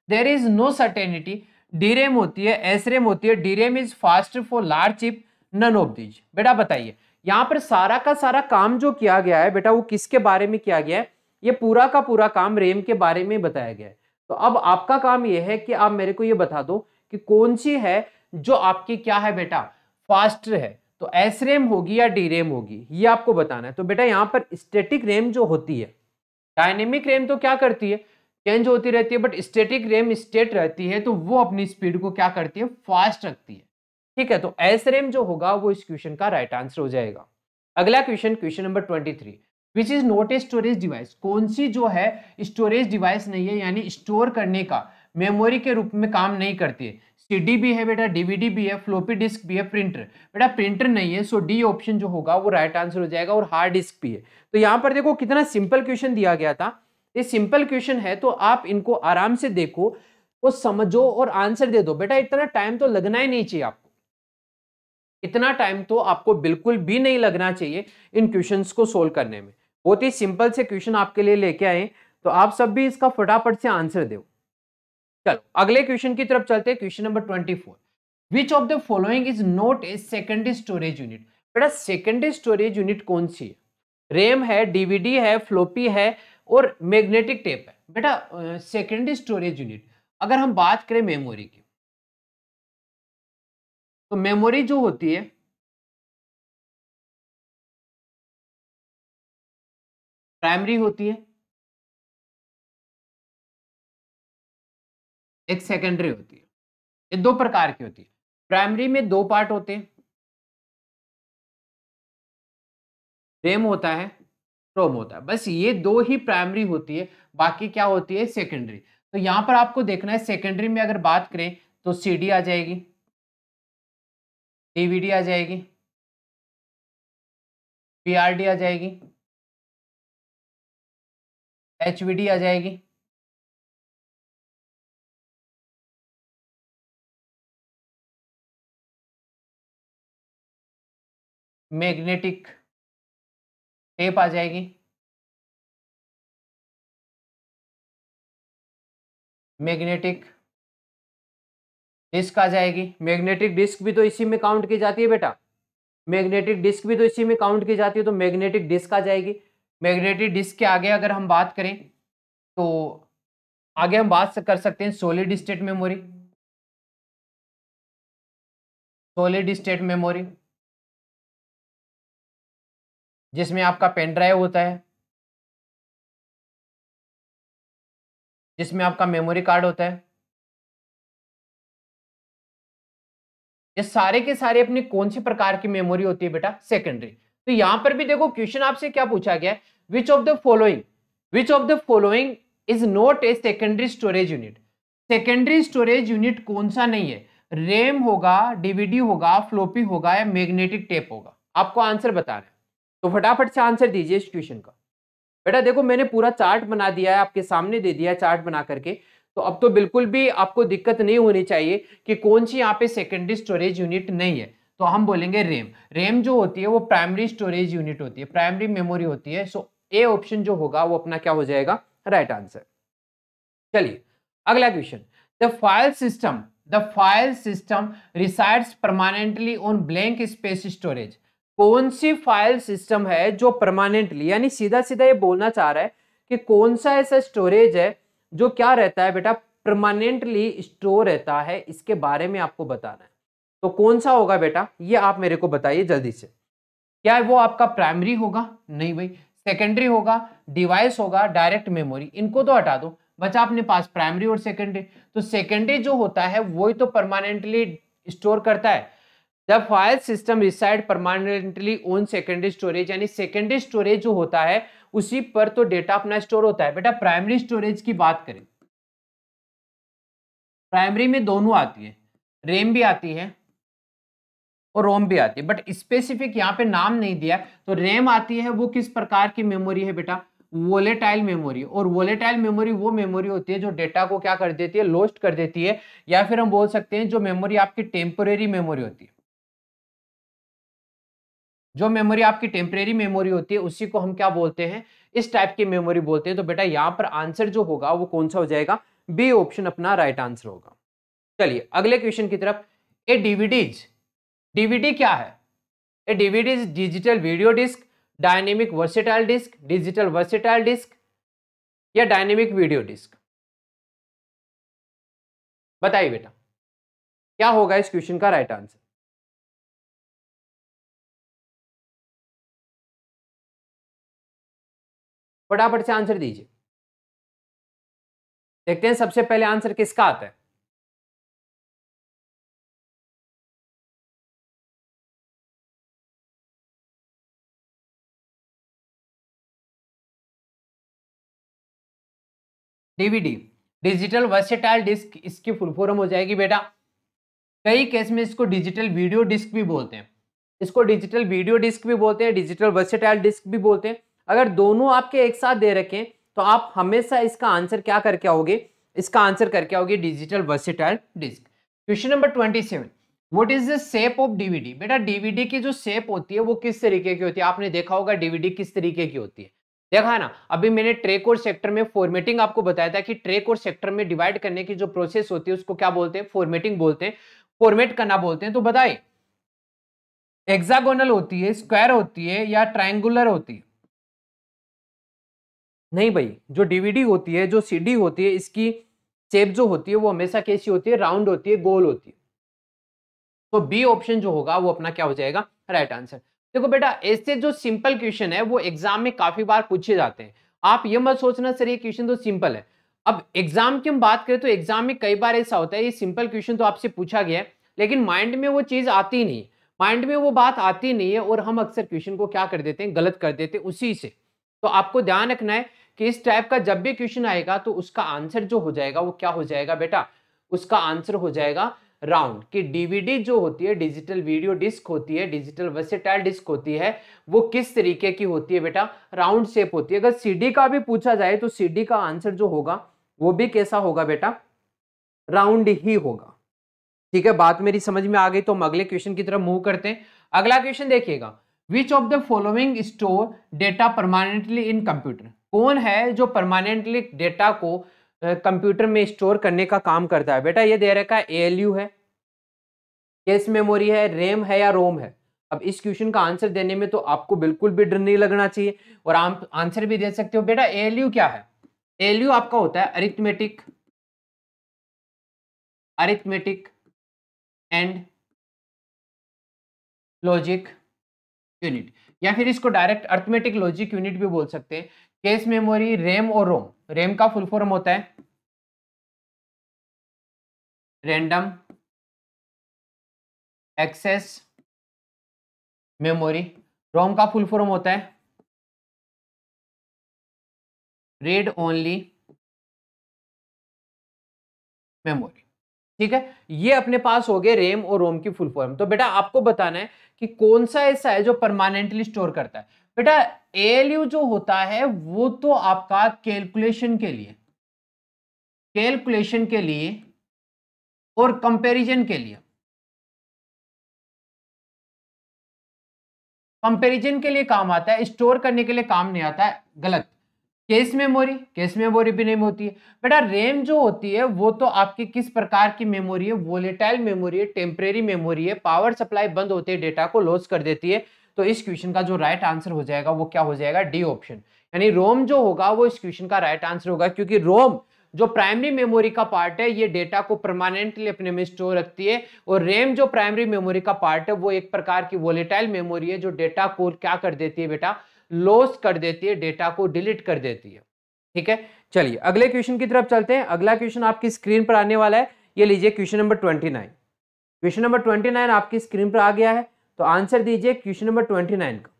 S1: There is no certainty. DRAM होती है, एसरेम होती है। DRAM is fast for large chip, none of these. बेटा बताइए यहां पर सारा का सारा काम जो किया गया है बेटा वो किसके बारे में किया गया है? ये पूरा का पूरा काम रैम के बारे में बताया गया है। तो अब आपका काम यह है कि आप मेरे को ये बता दो कि कौन सी है जो आपकी क्या है बेटा, फास्ट है। तो एस रैम होगी या डी रैम होगी, ये आपको बताना है। तो बेटा यहां पर स्टैटिक रैम जो होती है, डायनेमिक रैम तो क्या करती है? चेंज होती रहती है, बट स्टैटिक रैम स्टेट रहती है, तो वो अपनी स्पीड को क्या करती है? फास्ट रखती है। ठीक है, तो एस रैम जो होगा वो इस क्वेश्चन का राइट आंसर हो जाएगा। अगला question, question number 23, which is not a storage device. कौन सी जो है स्टोरेज डिवाइस नहीं है, यानी स्टोर करने का मेमोरी के रूप में काम नहीं करती है? सीडी भी है बेटा, डीवीडी भी है, फ्लोपी डिस्क भी है, प्रिंटर। बेटा प्रिंटर नहीं है, सो डी ऑप्शन जो होगा वो राइट आंसर हो जाएगा। और हार्ड डिस्क भी है। तो यहां पर देखो कितना सिंपल क्वेश्चन दिया गया था। ये सिंपल क्वेश्चन है, तो आप इनको आराम से देखो, वो समझो और आंसर दे दो। बेटा इतना टाइम तो लगना ही नहीं चाहिए आपको, इतना टाइम तो आपको बिल्कुल भी नहीं लगना चाहिए इन क्वेश्चंस को सोल्व करने में। बहुत ही सिंपल से क्वेश्चन आपके लिए लेके आए, तो आप सब भी इसका फटाफट से आंसर दो। चलो अगले क्वेश्चन की तरफ चलते हैं। Question number 24, which of the following is not a secondary storage unit. बेटा सेकेंडरी स्टोरेज यूनिट कौन सी है? रैम है, डीवीडी है, फ्लोपी है और मैग्नेटिक टेप है। बेटा सेकेंडरी स्टोरेज यूनिट, अगर हम बात करें मेमोरी की, तो मेमोरी जो होती है प्राइमरी होती है, एक सेकेंडरी होती है। ये दो प्रकार की होती है। प्राइमरी में दो पार्ट होते हैं, रैम होता है, रोम होता है, बस ये दो ही प्राइमरी होती है। बाकी क्या होती है? सेकेंडरी। तो यहां पर आपको देखना है, सेकेंडरी में अगर बात करें तो सीडी आ जाएगी, डीवीडी आ जाएगी, पीआरडी आ जाएगी, एचवीडी आ जाएगी, मैग्नेटिक टेप आ जाएगी, मैग्नेटिक डिस्क आ जाएगी। मैग्नेटिक डिस्क भी तो इसी में काउंट की जाती है बेटा, मैग्नेटिक डिस्क भी तो इसी में काउंट की जाती है, तो मैग्नेटिक डिस्क आ जाएगी। मैग्नेटिक डिस्क के आगे अगर हम बात करें तो आगे हम बात कर सकते हैं solid state memory, solid state memory जिसमें आपका पेन ड्राइव होता है, जिसमें आपका मेमोरी कार्ड होता है। ये सारे के सारे अपनी कौन सी प्रकार की मेमोरी होती है बेटा? सेकेंडरी। तो यहां पर भी देखो क्वेश्चन आपसे क्या पूछा गया है, which of the following is not a secondary storage unit. Secondary storage unit कौन सा नहीं है? रैम होगा, डीवीडी होगा, फ्लोपी होगा या मैग्नेटिक टेप होगा? आपको आंसर बताना है, तो फटाफट से आंसर दीजिए इस क्वेश्चन का। बेटा देखो मैंने पूरा चार्ट बना दिया है, आपके सामने दे दिया है चार्ट बना करके, तो अब तो बिल्कुल भी आपको दिक्कत नहीं होनी चाहिए कि कौन सी यहाँ पे सेकेंडरी स्टोरेज यूनिट नहीं है। तो हम बोलेंगे रैम। रैम जो होती है वो प्राइमरी स्टोरेज यूनिट होती है, प्राइमरी मेमोरी होती है। सो ए ऑप्शन जो होगा वो अपना क्या हो जाएगा? Right answer. चलिए अगला question. The file system resides permanently on blank space storage. कौन सी फाइल सिस्टम है जो परमानेंटली, यानी सीधा सीधा ये बोलना चाह रहा है कि कौन सा ऐसा स्टोरेज है जो क्या रहता है बेटा? परमानेंटली स्टोर रहता है। इसके बारे में आपको बताना है, तो कौन सा होगा बेटा? ये आप मेरे को बताइए जल्दी से। क्या वो आपका प्राइमरी होगा? नहीं भाई। सेकेंडरी होगा, डिवाइस होगा, डायरेक्ट मेमोरी? इनको तो हटा दो, बचा अपने पास प्राइमरी और सेकेंडरी। तो सेकेंडरी जो होता है वही तो परमानेंटली स्टोर करता है। The file system reside permanently on secondary storage, यानी सेकेंडरी स्टोरेज जो होता है उसी पर तो डेटा अपना स्टोर होता है। बेटा प्राइमरी स्टोरेज की बात करें, प्राइमरी में दोनों आती है, रैम भी आती है और रोम भी आती है, बट स्पेसिफिक यहाँ पे नाम नहीं दिया। तो रैम आती है, वो किस प्रकार की मेमोरी है बेटा? Volatile memory. और वोलेटाइल मेमोरी वो मेमोरी होती है जो डेटा को क्या कर देती है? लॉस्ट कर देती है। या फिर हम बोल सकते हैं जो मेमोरी आपकी टेम्पोरेरी मेमोरी होती है, जो मेमोरी आपकी टेम्परेरी मेमोरी होती है उसी को हम क्या बोलते हैं? इस टाइप की मेमोरी बोलते हैं। तो बेटा यहाँ पर आंसर जो होगा वो कौन सा हो जाएगा? बी ऑप्शन अपना राइट आंसर होगा। चलिए अगले क्वेश्चन की तरफ। ए डीवीडीज, डीवीडी क्या है? A DVD is digital video disc, dynamic versatile disc, digital versatile disc या डायनेमिक वीडियो डिस्क? बताइए बेटा क्या होगा इस क्वेश्चन का राइट आंसर? फटाफट से आंसर दीजिए, देखते हैं सबसे पहले आंसर किसका आता है। डीवीडी, डिजिटल वर्सेटाइल डिस्क, इसकी फुल फॉर्म हो जाएगी बेटा। कई केस में इसको डिजिटल वीडियो डिस्क भी बोलते हैं, इसको डिजिटल वीडियो डिस्क भी बोलते हैं, डिजिटल वर्सेटाइल डिस्क भी बोलते हैं। अगर दोनों आपके एक साथ दे रखें तो आप हमेशा इसका आंसर क्या करके आओगे? इसका आंसर करके आओगे digital versatile disk. Question number 27, what is the shape of DVD? बेटा डीवीडी की जो शेप होती है वो किस तरीके की होती है? आपने देखा होगा डीवीडी किस तरीके की होती है, देखा है ना। अभी मैंने ट्रैक और सेक्टर में फॉर्मेटिंग आपको बताया था कि ट्रैक और सेक्टर में डिवाइड करने की जो प्रोसेस होती है उसको क्या बोलते हैं? फॉर्मेटिंग बोलते हैं, फॉर्मेट करना बोलते हैं। तो बताइए हेक्सागोनल होती है, स्क्वायर होती है या ट्रायंगुलर होती है? नहीं भाई, जो डीवीडी होती है, जो सीडी होती है, इसकी शेप जो होती है वो हमेशा कैसी होती है? राउंड होती है, गोल होती है। तो बी ऑप्शन जो होगा वो अपना क्या हो जाएगा? Right answer. देखो बेटा ऐसे जो सिंपल क्वेश्चन है वो एग्जाम में काफी बार पूछे जाते हैं। आप ये मत सोचना सर ये क्वेश्चन तो सिंपल है। अब एग्जाम की हम बात करें तो एग्जाम में कई बार ऐसा होता है ये सिंपल क्वेश्चन तो आपसे पूछा गया है लेकिन माइंड में वो चीज आती नहीं है, माइंड में वो बात आती नहीं है और हम अक्सर क्वेश्चन को क्या कर देते हैं? गलत कर देते हैं उसी से। तो आपको ध्यान रखना है कि इस टाइप का जब भी क्वेश्चन आएगा तो उसका आंसर जो हो जाएगा वो क्या हो जाएगा बेटा? उसका आंसर हो जाएगा राउंड। कि डीवीडी जो होती है डिजिटल वीडियो डिस्क होती है, डिजिटल वर्सेटाइल डिस्क होती है, वो किस तरीके की होती है बेटा? राउंड शेप होती है। अगर सीडी का भी पूछा जाए तो सीडी का आंसर जो होगा वो भी कैसा होगा बेटा? राउंड ही होगा। ठीक है, बात मेरी समझ में आ गई। तो हम अगले क्वेश्चन की तरफ मूव करते हैं। अगला क्वेश्चन देखिएगा, विच of the following store data permanently in computer? कौन है जो परमानेंटली डेटा को कंप्यूटर में स्टोर करने का काम करता है? बेटा ये दे रखा है एएलयू है, कैश मेमोरी है, रैम है या रोम है? अब इस क्वेश्चन का आंसर देने में तो आपको बिल्कुल भी डर नहीं लगना चाहिए और आप आंसर भी दे सकते हो। बेटा एएलयू क्या है? एएलयू आपका होता है arithmetic, arithmetic and logic unit, या फिर इसको डायरेक्ट अरिथमेटिक लॉजिक यूनिट भी बोल सकते हैं। कैश मेमोरी, रैम और रोम। रैम का फुल फॉर्म होता है रैंडम एक्सेस मेमोरी। रोम का फुल फॉर्म होता है रीड ओनली मेमोरी। ठीक है, ये अपने पास हो गए रैम और रोम की फुल फॉर्म। तो बेटा आपको बताना है कि कौन सा ऐसा है जो परमानेंटली स्टोर करता है। बेटा एएलयू जो होता है वो तो आपका कैलकुलेशन के लिए और कंपैरिजन के लिए, कंपैरिजन के लिए काम आता है, स्टोर करने के लिए काम नहीं आता है। गलत। केस मेमोरी भी नहीं होती है। बेटा रैम जो होती है वो तो आपकी किस प्रकार की मेमोरी है, वोलेटाइल मेमोरी है, टेम्परेरी मेमोरी है, पावर सप्लाई बंद होते ही डेटा को लॉस कर देती है। तो इस क्वेश्चन का जो राइट आंसर हो जाएगा वो क्या हो जाएगा, डी ऑप्शन। यानी रोम जो होगा वो इस क्वेश्चन का राइट आंसर होगा, क्योंकि रोम जो प्राइमरी मेमोरी का पार्ट है ये डेटा को परमानेंटली अपने में स्टोर रखती है, और रैम जो प्राइमरी मेमोरी का पार्ट है वो एक प्रकार की वोलेटाइल मेमोरी है जो डेटा को क्या कर देती है बेटा, लॉस कर देती है, डेटा को डिलीट कर देती है। ठीक है, चलिए अगले क्वेश्चन की तरफ चलते हैं। अगला क्वेश्चन आपकी स्क्रीन पर आने वाला है, ये लीजिए क्वेश्चन नंबर 29। क्वेश्चन नंबर 29 आपकी स्क्रीन पर आ गया है, तो आंसर दीजिए क्वेश्चन नंबर 29 का।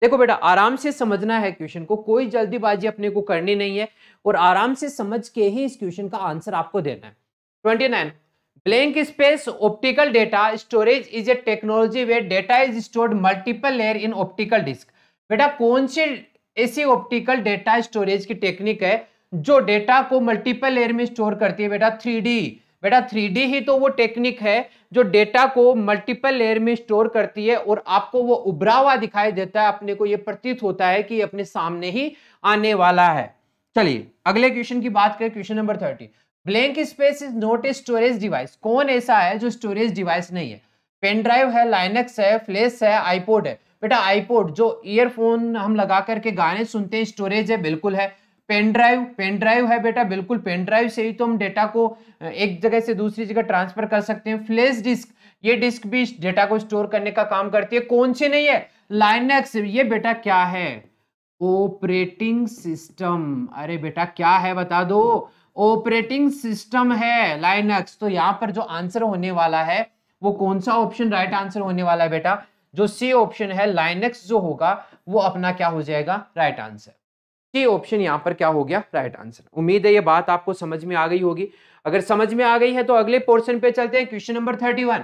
S1: देखो बेटा आराम से समझना है क्वेश्चन को, कोई जल्दीबाजी अपने को करनी नहीं है, और आराम से समझ के ही इस क्वेश्चन का आंसर आपको देना है। 29, blank space optical data storage is a technology where data is stored multiple layer in optical disk. बेटा कौन सी ऐसी ऑप्टिकल डेटा स्टोरेज की टेक्निक है जो डेटा को मल्टीपल लेयर में स्टोर करती है? बेटा 3D। बेटा 3D ही तो वो टेक्निक है जो डेटा को मल्टीपल लेयर में स्टोर करती है और आपको वो उभरा हुआ दिखाई देता है, अपने को ये प्रतीत होता है कि अपने सामने ही आने वाला है। चलिए अगले क्वेश्चन की बात करें, question number 30, blank space is not a storage device. कौन ऐसा है जो स्टोरेज डिवाइस नहीं है? पेन ड्राइव है, लाइनक्स है, फ्लैश है, आईपॉड है। बेटा आईपॉड जो ईयरफोन हम लगा करके गाने सुनते हैं, स्टोरेज है, बिल्कुल है। पेन ड्राइव है बेटा, बिल्कुल पेन ड्राइव से ही तो हम डेटा को एक जगह से दूसरी जगह ट्रांसफर कर सकते हैं। फ्लैश डिस्क, ये डिस्क भी डेटा को स्टोर करने का काम करती है। कौन सी नहीं है? लाइनक्स। ये बेटा क्या है? Operating system. अरे बेटा क्या है बता दो? ऑपरेटिंग सिस्टम है लाइनक्स। तो यहां पर जो आंसर होने वाला है वो कौन सा ऑप्शन राइट आंसर होने वाला है बेटा? जो सी ऑप्शन है लाइनक्स जो होगा वो अपना क्या हो जाएगा, राइट आंसर। सी ऑप्शन यहां पर क्या हो गया, राइट आंसर। उम्मीद है ये बात आपको समझ में आ गई होगी। अगर समझ में आ गई है तो अगले पोर्शन पे चलते हैं। Question number 31,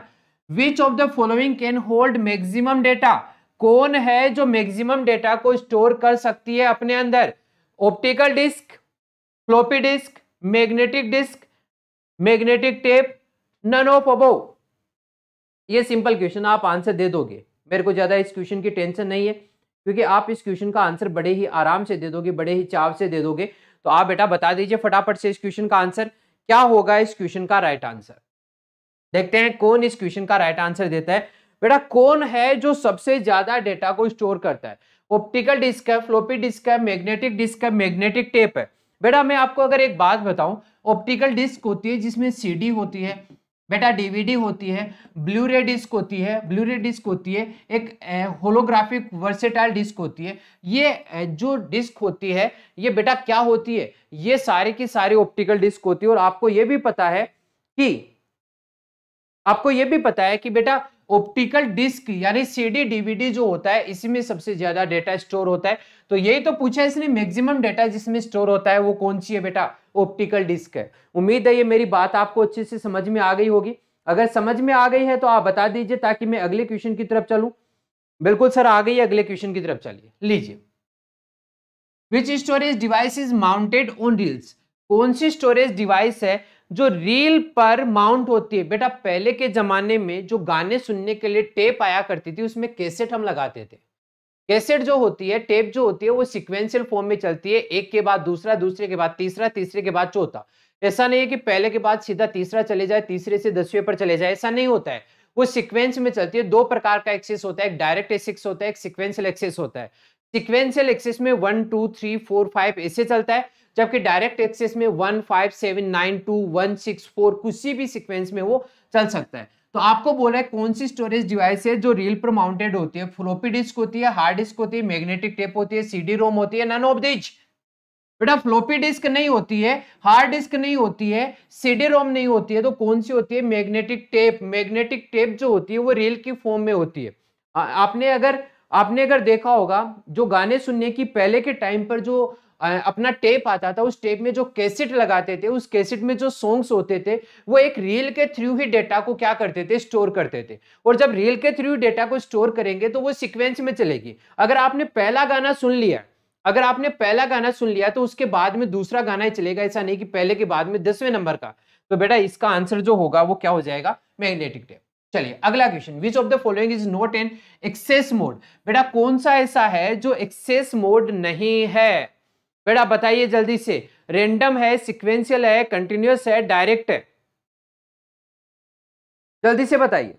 S1: which of the following can hold maximum data? कौन है जो मैक्सिमम डेटा को स्टोर कर सकती है अपने अंदर? Optical disk, floppy disk, magnetic disk, magnetic tape, none of above. ये सिंपल क्वेश्चन, आप आंसर दे दोगे, मेरे को ज्यादा इस क्वेश्चन की टेंशन नहीं है, क्योंकि आप इस क्वेश्चन का आंसर बड़े ही आराम से दे दोगे, बड़े ही चाव से दे दोगे। तो आप बेटा बता दीजिए फटाफट से इस क्वेश्चन का आंसर क्या होगा, इस क्वेश्चन का राइट आंसर। देखते हैं कौन इस क्वेश्चन का राइट आंसर देता है। बेटा कौन है जो सबसे ज्यादा डेटा को स्टोर करता है? ऑप्टिकल डिस्क है, फ्लॉपी डिस्क है, मैग्नेटिक डिस्क है, मैग्नेटिक टेप है। बेटा मैं आपको अगर एक बात बताऊं, ऑप्टिकल डिस्क होती है जिसमें सीडी होती है, बेटा डीवीडी होती है, ब्लूरे डिस्क होती है, एक होलोग्राफिक वर्सेटाइल डिस्क होती है। ये जो डिस्क होती है ये बेटा क्या होती है? ये सारी की सारी ऑप्टिकल डिस्क होती है। और आपको ये भी पता है कि बेटा ऑप्टिकल डिस्क यानी सीडी डीवीडी जो होता है इसी में सबसे ज्यादा डेटा स्टोर होता है। तो यही तो पूछा है इसने, मैक्सिमम डेटा जिसमें स्टोर होता है वो कौन सी है बेटा? ऑप्टिकल डिस्क है। उम्मीद है ये मेरी बात आपको अच्छे से समझ में आ गई होगी। अगर समझ में आ गई है तो आप बता दीजिए ताकि मैं अगले क्वेश्चन की तरफ चलूं। बिल्कुल सर आ गई है, अगले क्वेश्चन की तरफ चलिए। लीजिए, which storage device is mounted on reels? कौन सी स्टोरेज डिवाइस है जो रील पर माउंट होती है? बेटा पहले के जमाने में जो गाने सुनने के लिए टेप आया करती थी उसमें कैसेट हम लगाते थे। कैसेट जो होती है, टेप जो होती है वो सिक्वेंशियल फॉर्म में चलती है, एक के बाद दूसरा, दूसरे के बाद तीसरा, तीसरे के बाद चौथा। ऐसा नहीं है कि पहले के बाद सीधा तीसरा चले जाए, तीसरे से 10वें पर चले जाए, ऐसा नहीं होता है। वो सिक्वेंस में चलती है। दो प्रकार का एक्सेस होता है, एक डायरेक्ट एक्सेस होता है, एक सिक्वेंशियल एक्सेस होता है। सिक्वेंशियल एक्सेस में 1 2 3 4 5 ऐसे चलता है, जबकि डायरेक्ट एक्सेस में 1 5 7 9 2 1 6 4 किसी भी सीक्वेंस में वो चल सकता है। तो आपको बोला है कौन सी स्टोरेज डिवाइस है जो रील पर माउंटेड होती है? फ्लॉपी डिस्क होती है, हार्ड डिस्क होती है, मैग्नेटिक टेप होती है, सीडी रोम होती है, नन ऑफ दीज। बेटा फ्लॉपी डिस्क नहीं होती है, हार्ड डिस्क नहीं होती है, सीडी रोम नहीं होती है, तो कौन सी होती है? Magnetic tape. मैग्नेटिक टेप जो होती है वो रील की फॉर्म में होती है। आपने अगर देखा होगा, जो गाने सुनने की पहले के टाइम पर जो अपना टेप आता था, उस टेप में जो कैसेट लगाते थे, उस कैसेट में जो सॉन्ग्स होते थे वो एक रील के थ्रू ही डेटा को क्या करते थे? स्टोर करते थे। और जब रील के थ्रू डेटा को स्टोर करेंगे तो वो सीक्वेंस में चलेगी। अगर आपने पहला गाना सुन लिया तो उसके बाद में दूसरा गाना ही चलेगा, ऐसा नहीं कि पहले के बाद में 10वें नंबर का। तो बेटा इसका आंसर जो होगा वो क्या हो जाएगा? Magnetic tape. चलिए अगला question, which of the following is not in excess mode? बेटा कौन सा ऐसा है जो एक्सेस मोड नहीं है? बेटा बताइए जल्दी से। रेंडम है, सीक्वेंशियल है, कंटिन्यूअस है, डायरेक्ट है? जल्दी से बताइए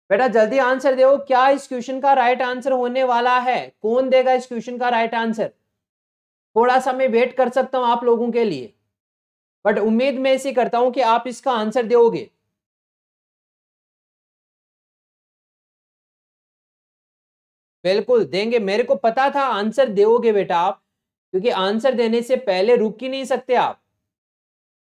S1: बेटा, जल्दी आंसर दो। क्या इस क्वेश्चन का राइट आंसर होने वाला है? कौन देगा इस क्वेश्चन का राइट आंसर? थोड़ा सा मैं वेट कर सकता हूं आप लोगों के लिए, बट उम्मीद मैं ऐसी करता हूं कि आप इसका आंसर दोगे। बिल्कुल देंगे, मेरे को पता था आंसर दोगे बेटा आप, क्योंकि आंसर देने से पहले रुक ही नहीं सकते आप।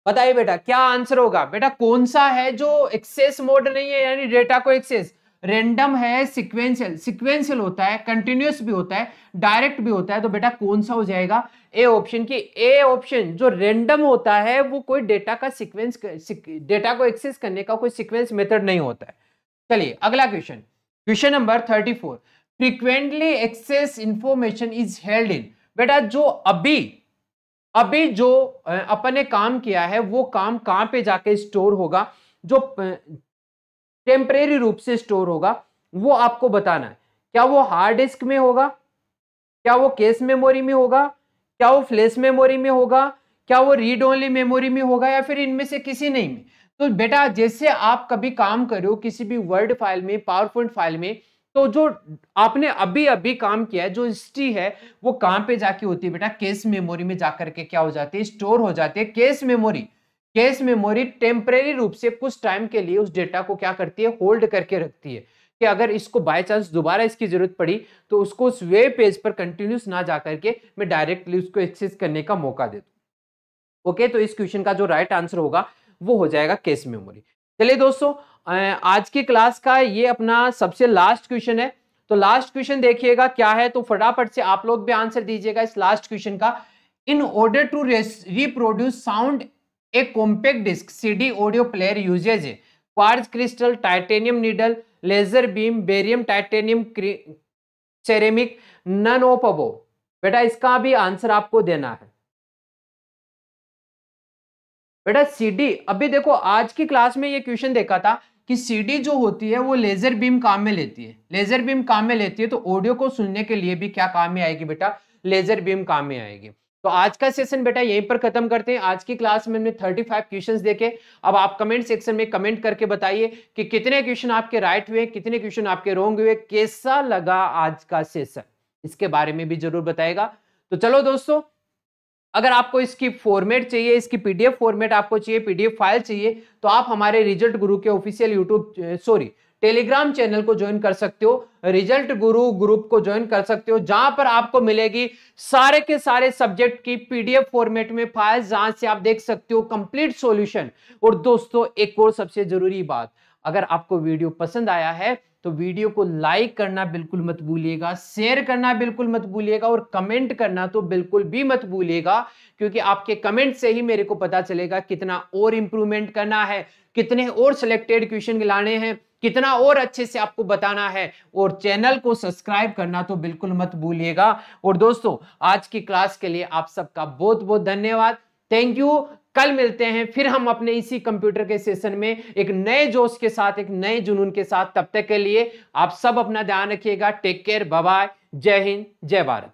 S1: बताइए बेटा क्या आंसर होगा? बेटा कौन सा है जो एक्सेस मोड नहीं है, यानी डेटा को एक्सेस? रेंडम है, सीक्वेंशियल होता है, कंटिन्यूअस भी होता है, डायरेक्ट भी होता है। तो बेटा कौन सा हो जाएगा? ए ऑप्शन की ए ऑप्शन। जो रेंडम होता है वो कोई डेटा का सीक्वेंस, डेटा को एक्सेस करने का कोई सीक्वेंस मेथड नहीं होता है। चलिए अगला question, question number 34। Frequently access information is held in. बेटा जो अभी जो अपन ने काम किया है वो काम कहां पे जाके स्टोर होगा? जो टेम्परेरी रूप से स्टोर होगा वो आपको बताना है। क्या वो हार्ड डिस्क में होगा? क्या वो केस मेमोरी में होगा? क्या वो फ्लैश मेमोरी में होगा? क्या वो रीड ओनली मेमोरी में होगा? या फिर इनमें से किसी नहीं में? तो बेटा जैसे आप कभी काम कर रहे हो किसी भी वर्ड फाइल में, पावर पॉइंट फाइल में, तो जो आपने अभी अभी काम किया है, जो हिस्ट्री है वो कहां पे जाके होती है बेटा? केस मेमोरी में जाकर के क्या हो जाती है? स्टोर हो जाती है। केस मेमोरी टेम्परेरी रूप से कुछ टाइम के लिए उस डेटा को क्या करती है? होल्ड करके रखती है, कि अगर इसको बाय चांस दोबारा इसकी जरूरत पड़ी तो उसको उस वेब पेज पर कंटिन्यूस ना जाकर के मैं डायरेक्टली उसको एक्सेस करने का मौका दे दूं। ओके, तो इस क्वेश्चन का जो राइट आंसर होगा वो हो जाएगा केस मेमोरी। चलिए दोस्तों, आज की क्लास का ये अपना सबसे लास्ट क्वेश्चन है। तो लास्ट क्वेश्चन देखिएगा क्या है, तो फटाफट से आप लोग भी आंसर दीजिएगा इस लास्ट क्वेश्चन का। In order to reproduce sound a compact disk CD audio player uses quartz crystal, titanium needle, laser beam, barium titanium, ceramic, none of above. बेटा इसका भी आंसर आपको देना है। बेटा सीडी, अभी देखो आज की क्लास में ये क्वेश्चन देखा था कि सीडी जो होती है वो लेजर बीम काम में लेती है। लेजर बीम काम में लेती है तो ऑडियो को सुनने के लिए भी क्या काम में आएगी बेटा? लेजर बीम काम में आएगी। तो आज का सेशन बेटा यहीं पर खत्म करते हैं। आज की क्लास में हमने 35 क्वेश्चंस देखे। अब आप कमेंट सेक्शन में कमेंट करके बताइए कि कितने क्वेश्चन आपके राइट हुए, कितने क्वेश्चन आपके रॉन्ग हुए, कैसा लगा आज का सेशन, इसके बारे में भी जरूर बताएगा। तो चलो दोस्तों, अगर आपको इसकी फॉर्मेट चाहिए, इसकी पीडीएफ फॉर्मेट आपको चाहिए, पीडीएफ फाइल चाहिए, तो आप हमारे रिजल्ट गुरु के ऑफिशियल टेलीग्राम चैनल को ज्वाइन कर सकते हो। रिजल्ट गुरु ग्रुप को ज्वाइन कर सकते हो, जहां पर आपको मिलेगी सारे के सारे सब्जेक्ट की पीडीएफ फॉर्मेट में फाइल, जहां से आप देख सकते हो कंप्लीट सॉल्यूशन। और दोस्तों एक और सबसे जरूरी बात, अगर आपको वीडियो पसंद आया है तो वीडियो को लाइक करना बिल्कुल मत भूलिएगा, शेयर करना बिल्कुल मत भूलिएगा, और कमेंट करना तो बिल्कुल भी मत भूलिएगा, क्योंकि आपके कमेंट से ही मेरे को पता चलेगा कितना और इंप्रूवमेंट करना है, कितने और सिलेक्टेड क्वेश्चन लाने हैं, कितना और अच्छे से आपको बताना है। और चैनल को सब्सक्राइब करना तो बिल्कुल मत भूलिएगा। और दोस्तों आज की क्लास के लिए आप सबका बहुत बहुत धन्यवाद, थैंक यू। कल मिलते हैं फिर हम अपने इसी कंप्यूटर के सेशन में एक नए जोश के साथ, एक नए जुनून के साथ। तब तक के लिए आप सब अपना ध्यान रखिएगा। टेक केयर, बाय बाय, जय हिंद, जय भारत।